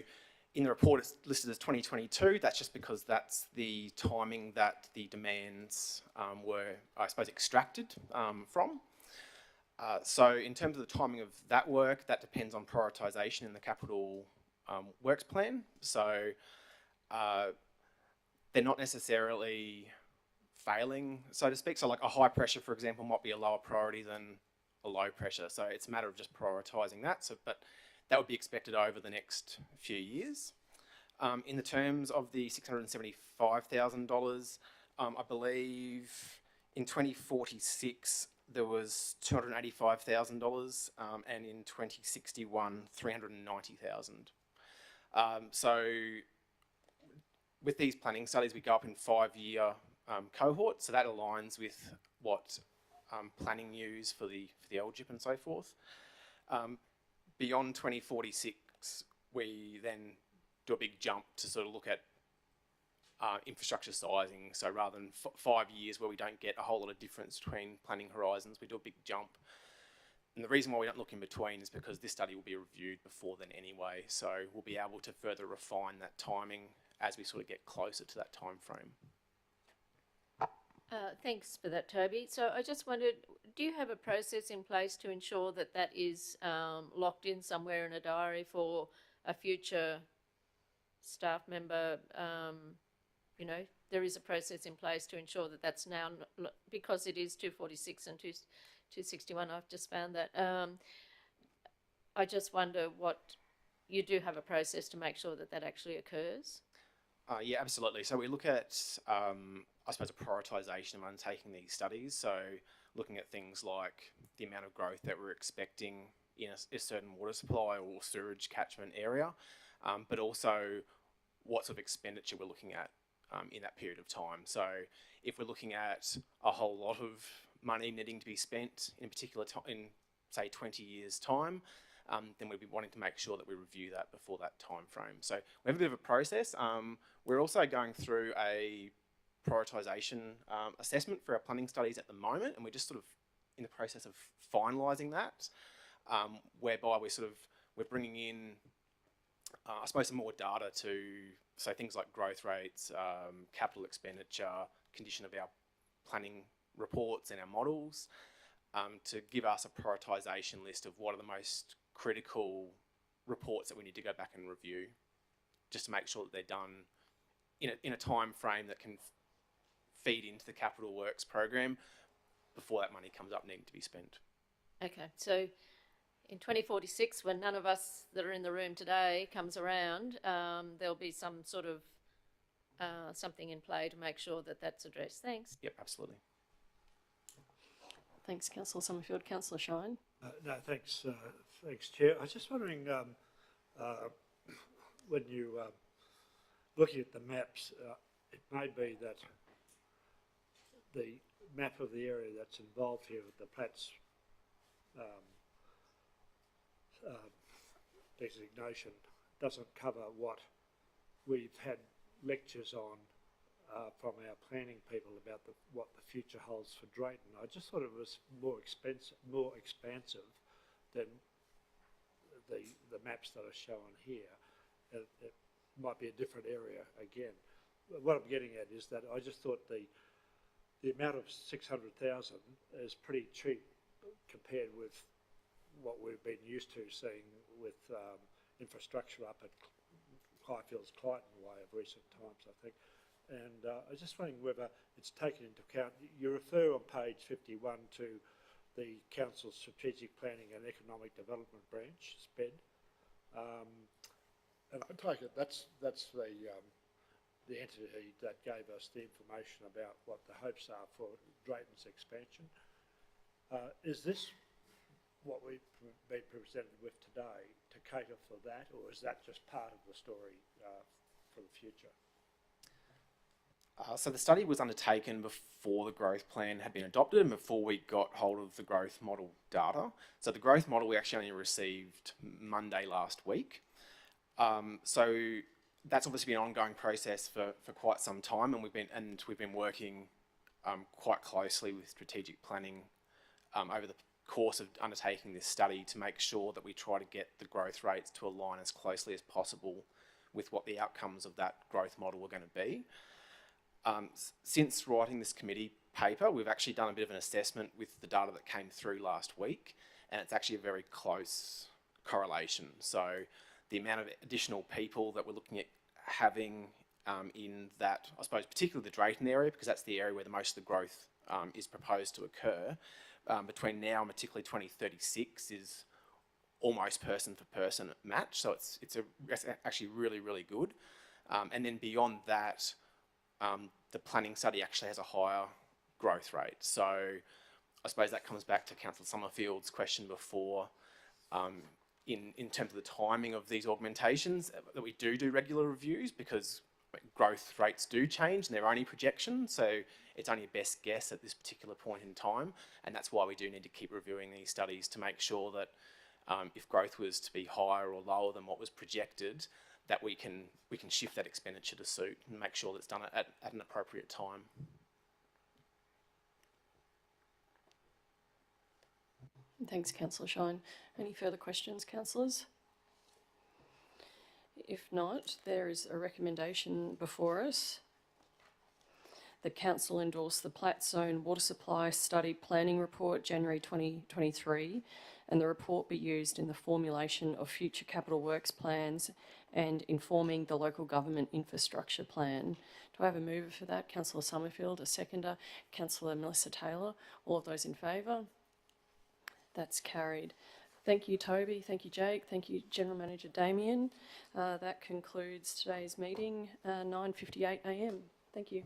in the report it's listed as 2022. That's just because that's the timing that the demands were, I suppose, extracted from. So in terms of the timing of that work, that depends on prioritisation in the capital works plan. So they're not necessarily failing, so to speak. So like a high pressure, for example, might be a lower priority than a low pressure. So it's a matter of just prioritising that. So, but that would be expected over the next few years. In the terms of the $675,000, I believe in 2046 there was $285,000, and in 2061 $390,000. So with these planning studies, we go up in 5-year cohorts, so that aligns with what planning use for the LGIP and so forth. Beyond 2046, we then do a big jump to sort of look at infrastructure sizing. So rather than 5 years where we don't get a whole lot of difference between planning horizons, we do a big jump. And the reason why we don't look in between is because this study will be reviewed before then anyway. So we'll be able to further refine that timing as we sort of get closer to that time frame. Thanks for that, Toby. So I just wondered, do you have a process in place to ensure that that is locked in somewhere in a diary for a future staff member? You know, there is a process in place to ensure that that's now, because it is 246 and 261, I've just found that. I just wonder what, you do have a process to make sure that that actually occurs? Yeah, absolutely. So we look at, I suppose, a prioritisation of undertaking these studies. So looking at things like the amount of growth that we're expecting in a certain water supply or sewerage catchment area, but also what sort of expenditure we're looking at in that period of time. So if we're looking at a whole lot of money needing to be spent in a particular time, in say 20 years' time, then we'd be wanting to make sure that we review that before that time frame. So we have a bit of a process. We're also going through a prioritisation assessment for our planning studies at the moment, and we're just sort of in the process of finalising that, whereby we're bringing in, I suppose, some more data to, so things like growth rates, capital expenditure, condition of our planning reports and our models, to give us a prioritisation list of what are the most critical reports that we need to go back and review, just to make sure that they're done in a time frame that can feed into the capital works program before that money comes up needing to be spent. Okay, so in 2046, when none of us that are in the room today comes around, there'll be some sort of something in play to make sure that that's addressed. Thanks. Yep, absolutely. Thanks, Councillor Summerfield. Councillor Shine. No, thanks, thanks, Chair. I was just wondering, when you looking at the maps, it may be that the map of the area that's involved here with the Platts designation doesn't cover what we've had lectures on from our planning people about what the future holds for Drayton. I just thought it was more expansive than the maps that are shown here. It might be a different area again. What I'm getting at is that I just thought the amount of 600,000 is pretty cheap compared with what we've been used to seeing with infrastructure up at Highfields Clyton way of recent times, I think. And I was just wondering whether it's taken into account. You refer on page 51 to the Council's Strategic Planning and Economic Development Branch, SPED. And I take it that's the entity that gave us the information about what the hopes are for Drayton's expansion. Is this what we've been presented with today to cater for that, or is that just part of the story for the future? So the study was undertaken before the growth plan had been adopted and before we got hold of the growth model data. So the growth model we actually only received Monday last week. So that's obviously been an ongoing process for quite some time, and we've been working quite closely with strategic planning over the course of undertaking this study to make sure that we try to get the growth rates to align as closely as possible with what the outcomes of that growth model are going to be. Since writing this committee paper, we've actually done a bit of an assessment with the data that came through last week, and it's actually a very close correlation. So the amount of additional people that we're looking at having in that, I suppose, particularly the Drayton area, because that's the area where the most of the growth is proposed to occur, between now and particularly 2036 is almost person for person match. So it's actually really, really good. And then beyond that, the planning study actually has a higher growth rate. So I suppose that comes back to Councillor Summerfield's question before, in terms of the timing of these augmentations, that we do regular reviews, because growth rates do change and they're only projections, so it's only a best guess at this particular point in time, and that's why we do need to keep reviewing these studies to make sure that if growth was to be higher or lower than what was projected, that we can shift that expenditure to suit and make sure that it's done at an appropriate time. Thanks, Councillor Shine. Any further questions, councillors? If not, there is a recommendation before us. The council endorsed the Platts Zone Water Supply Study Planning Report, January 2023, and the report be used in the formulation of future capital works plans and informing the local government infrastructure plan. Do I have a mover for that? Councillor Summerfield, a seconder. Councillor Melissa Taylor. All of those in favour? That's carried. Thank you, Toby. Thank you, Jake. Thank you, General Manager Damien. That concludes today's meeting, 9:58 a.m. Thank you.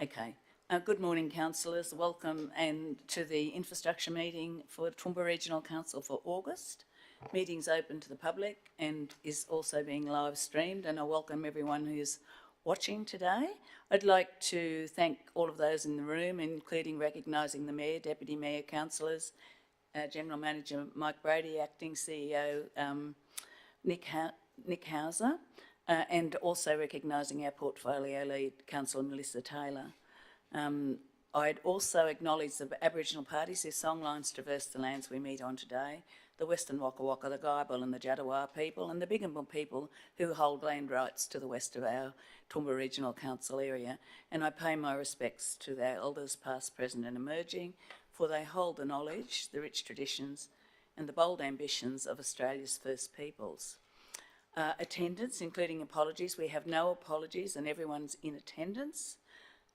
Okay. Good morning, councillors. Welcome and to the infrastructure meeting for Toowoomba Regional Council for August. Meeting's open to the public and is also being live streamed, and I welcome everyone who's watching today. I'd like to thank all of those in the room, including recognising the Mayor, Deputy Mayor, councillors, General Manager Mike Brady, Acting CEO Nick Hauser, and also recognising our portfolio lead, Councillor Melissa Taylor. I'd also acknowledge the Aboriginal parties whose songlines traverse the lands we meet on today, the Western Waka Waka, the Guyabal and the Jadawa people, and the Bigambul people who hold land rights to the west of our Toowoomba Regional Council area. And I pay my respects to their elders past, present and emerging, for they hold the knowledge, the rich traditions and the bold ambitions of Australia's First Peoples. Attendance, including apologies. We have no apologies and everyone's in attendance.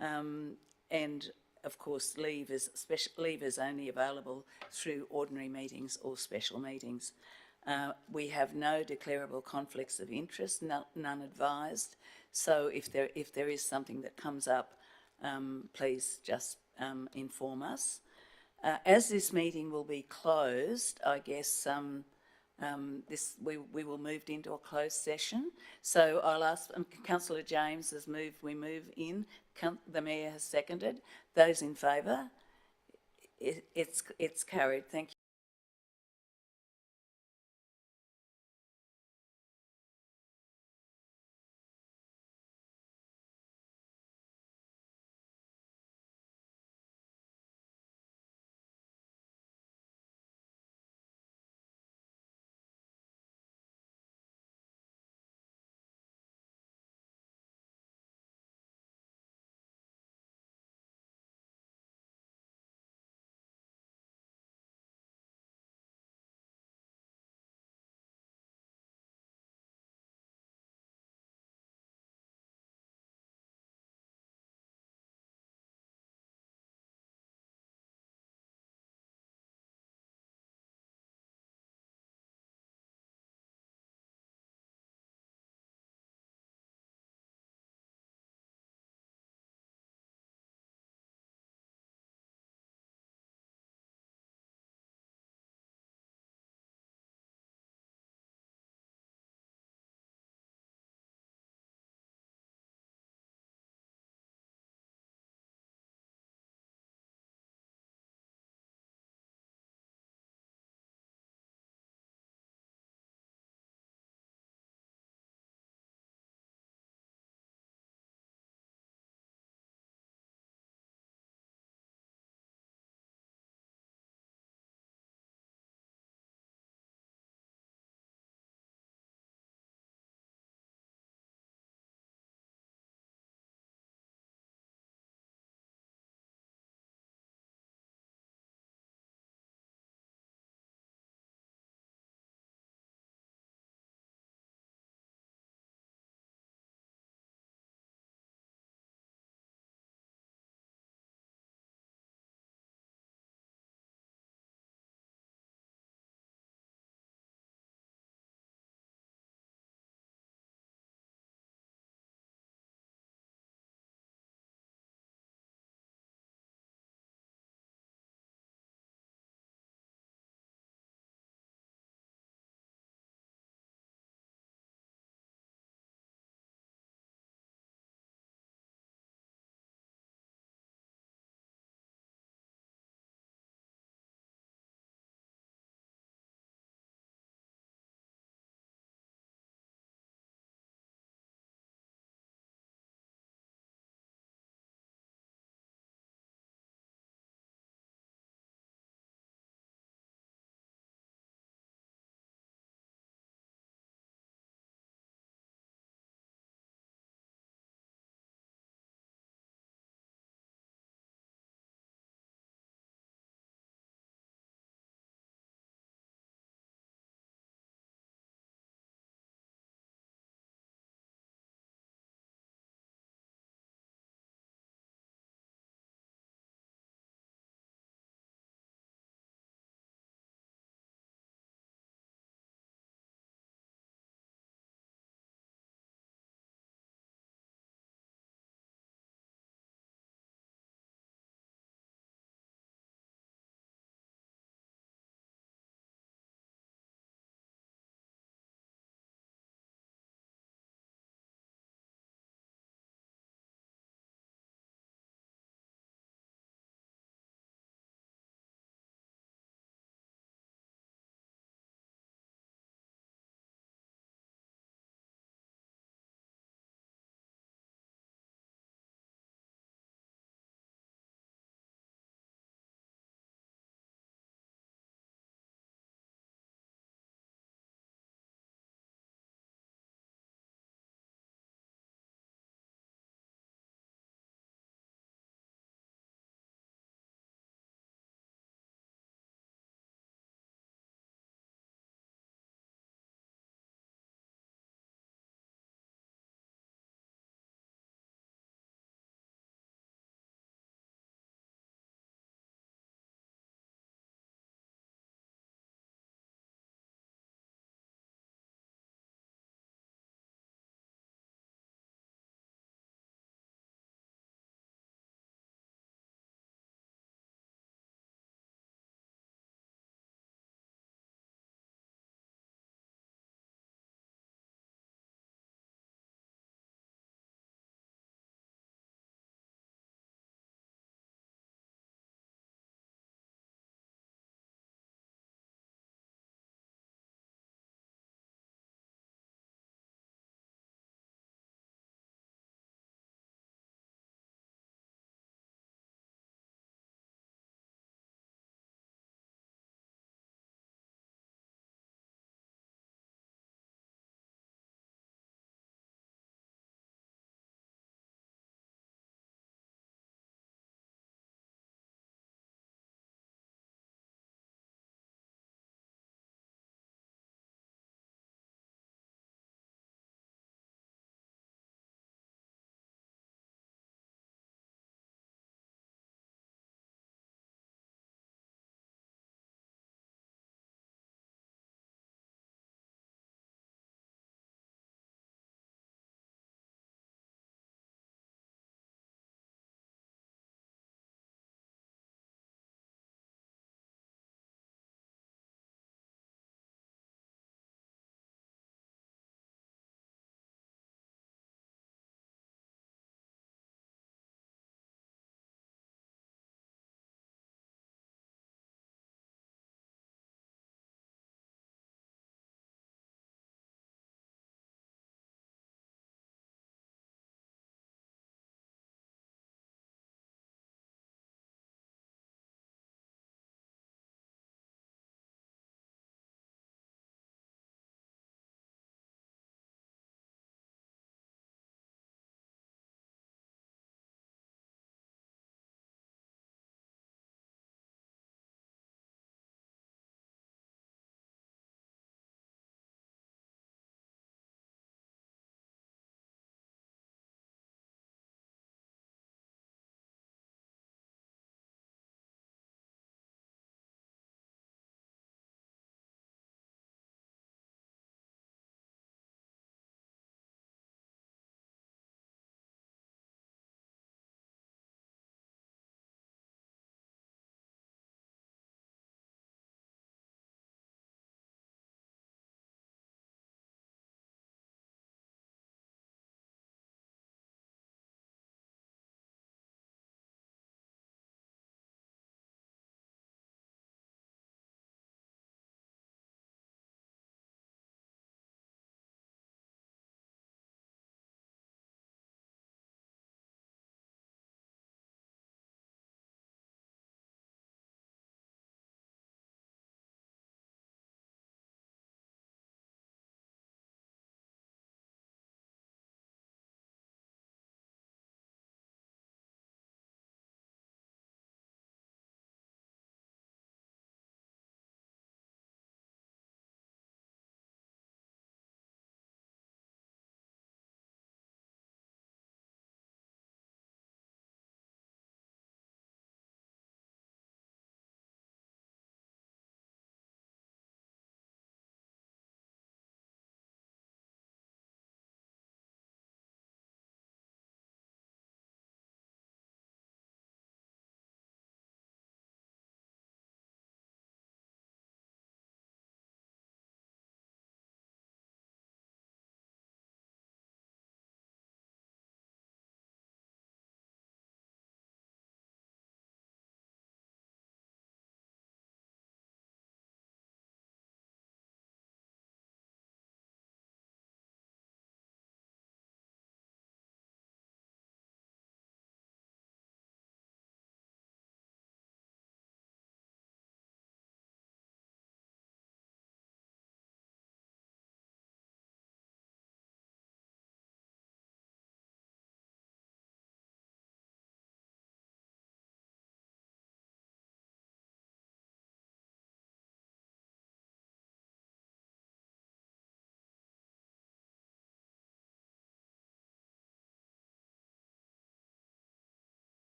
And of course, leave is only available through ordinary meetings or special meetings. We have no declarable conflicts of interest, none advised. So if there is something that comes up, please just inform us. As this meeting will be closed, I guess we will move into a closed session. So I'll ask, Councillor James has moved, we move in, the Mayor has seconded. Those in favour? It's carried. Thank you.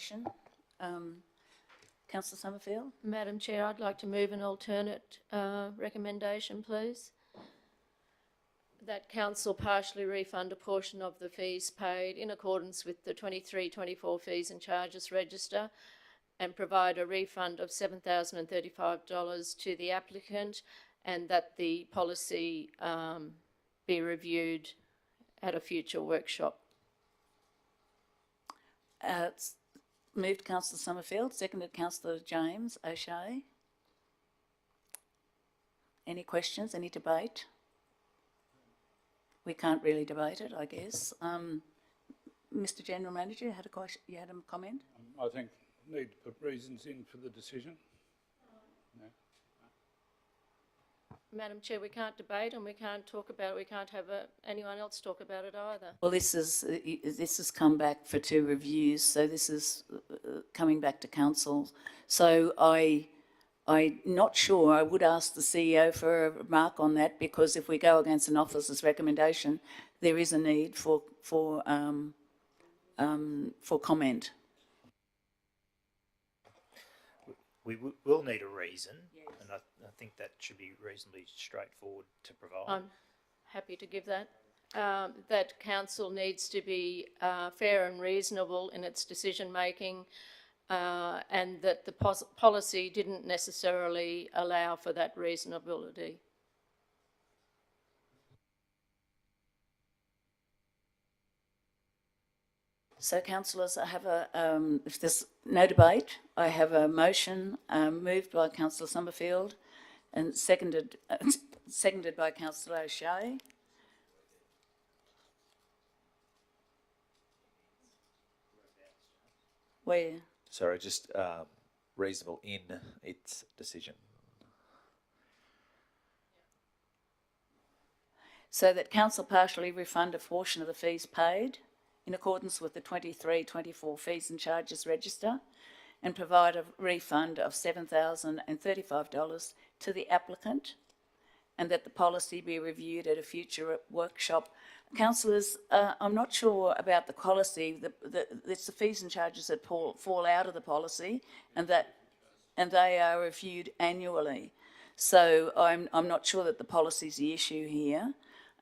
recommendation. Councillor Summerfield? Madam Chair, I'd like to move an alternate recommendation, please. That council partially refund a portion of the fees paid in accordance with the 23-24 fees and charges register and provide a refund of $7,035 to the applicant, and that the policy be reviewed at a future workshop. It's moved Councillor Summerfield, seconded Councillor James O'Shea. Any questions, any debate? We can't really debate it, I guess. Mr General Manager, you had a question, you had a comment? I think need to put reasons in for the decision. No. Madam Chair, we can't debate and we can't talk about it. We can't have anyone else talk about it either. Well, this has come back for 2 reviews, so this is coming back to council. So I'm not sure. I would ask the CEO for a remark on that, because if we go against an officer's recommendation, there is a need for comment. We will need a reason, and I think that should be reasonably straightforward to provide. I'm happy to give that. That council needs to be fair and reasonable in its decision making, and that the policy didn't necessarily allow for that reasonability. So, councillors, I have if there's no debate, I have a motion moved by Councillor Summerfield and seconded by Councillor O'Shea. Where? Sorry, just reasonable in its decision. So that council partially refund a portion of the fees paid in accordance with the 23-24 fees and charges register, and provide a refund of $7,035 to the applicant, and that the policy be reviewed at a future workshop. Councillors, I'm not sure about the policy. It's the fees and charges that fall out of the policy, and they are reviewed annually. So I'm not sure that the policy is the issue here.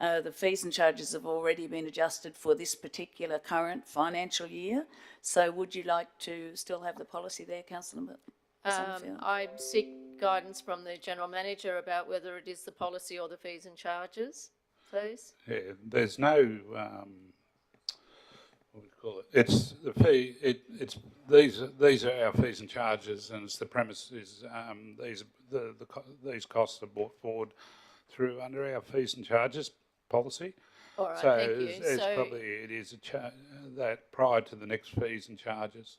The fees and charges have already been adjusted for this particular current financial year. So would you like to still have the policy there, Councillor Summerfield? I seek guidance from the General Manager about whether it is the policy or the fees and charges, please. Yeah, there's no, what do we call it? It's the fee. These are our fees and charges, and it's the premise is these costs are brought forward through under our fees and charges policy. All right, so thank you. It is that prior to the next fees and charges.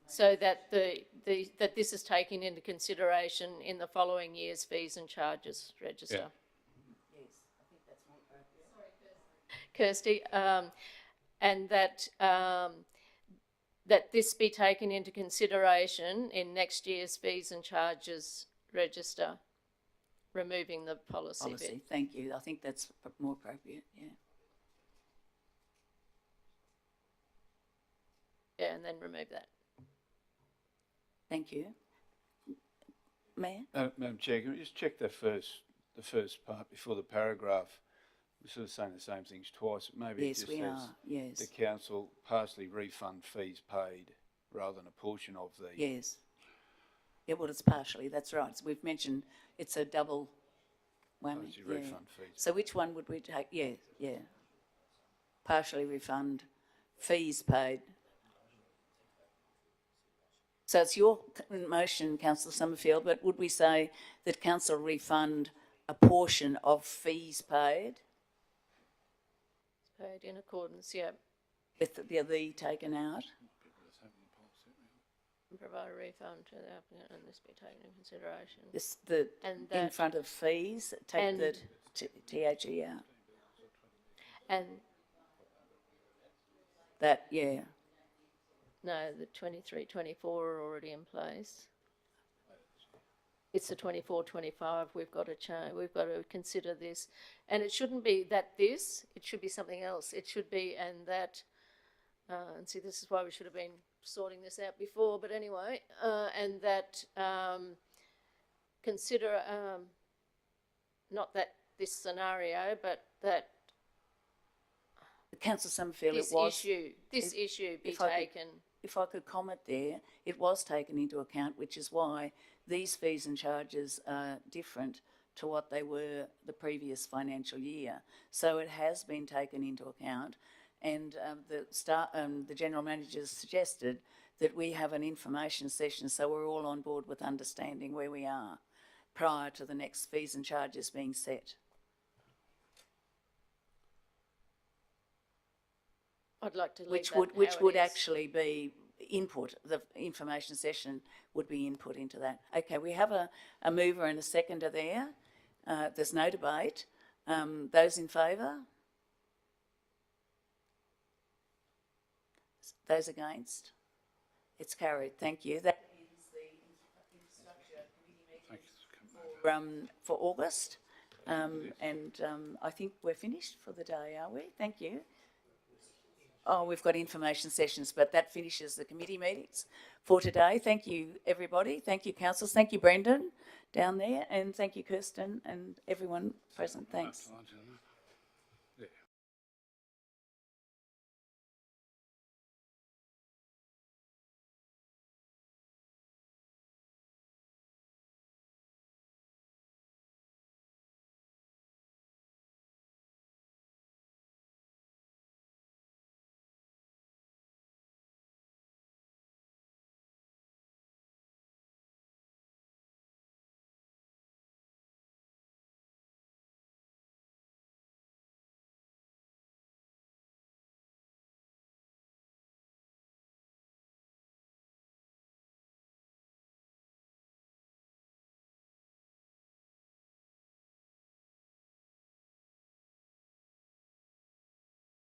So that that this is taken into consideration in the following year's fees and charges register. Yeah. Yes, I think that's more appropriate. Kirsty, and that this be taken into consideration in next year's fees and charges register, removing the policy bit. Thank you. I think that's more appropriate, yeah. Yeah, and then remove that. Thank you. Mayor? Madam Chair, can we just check the first part before the paragraph? We're sort of saying the same things twice. Maybe Yes, it just we says are, yes. the council partially refund fees paid rather than a portion of the... Yes. Yeah, well, it's partially, that's right. So we've mentioned it's a double whammy. Partially refund fees. So which one would we take? Yeah. Partially refund fees paid. So it's your motion, Councillor Summerfield, but would we say that council refund a portion of fees paid? Paid in accordance, yeah. With the taken out? And provide a refund to the applicant, and this be taken into consideration. In front of fees, take the THE out. And that, yeah. no, the 23-24 are already in place. It's the 24-25. We've got to change. We've got to consider this, and it shouldn't be that this. It should be something else. It should be and that. And see, this is why we should have been sorting this out before, but anyway, and that consider, not that this scenario, but that Councillor Summerfield, this it was. issue be if I could- taken. If I could comment there, it was taken into account, which is why these fees and charges are different to what they were the previous financial year. So it has been taken into account, and the general manager suggested that we have an information session so we're all on board with understanding where we are prior to the next fees and charges being set. I'd like to leave Which that would, which how it would is. actually be input, the information session would be input into that. Okay, we have a mover and a seconder there. There's no debate. Those in favour? Those against? It's carried, thank you. That ends the infrastructure committee meeting for August. I think we're finished for the day, are we? Thank you. Oh, we've got information sessions, but that finishes the committee meetings for today. Thank you, everybody. Thank you, councillors. Thank you, Brendan, down there, and thank you, Kirsten, and everyone present. Thanks.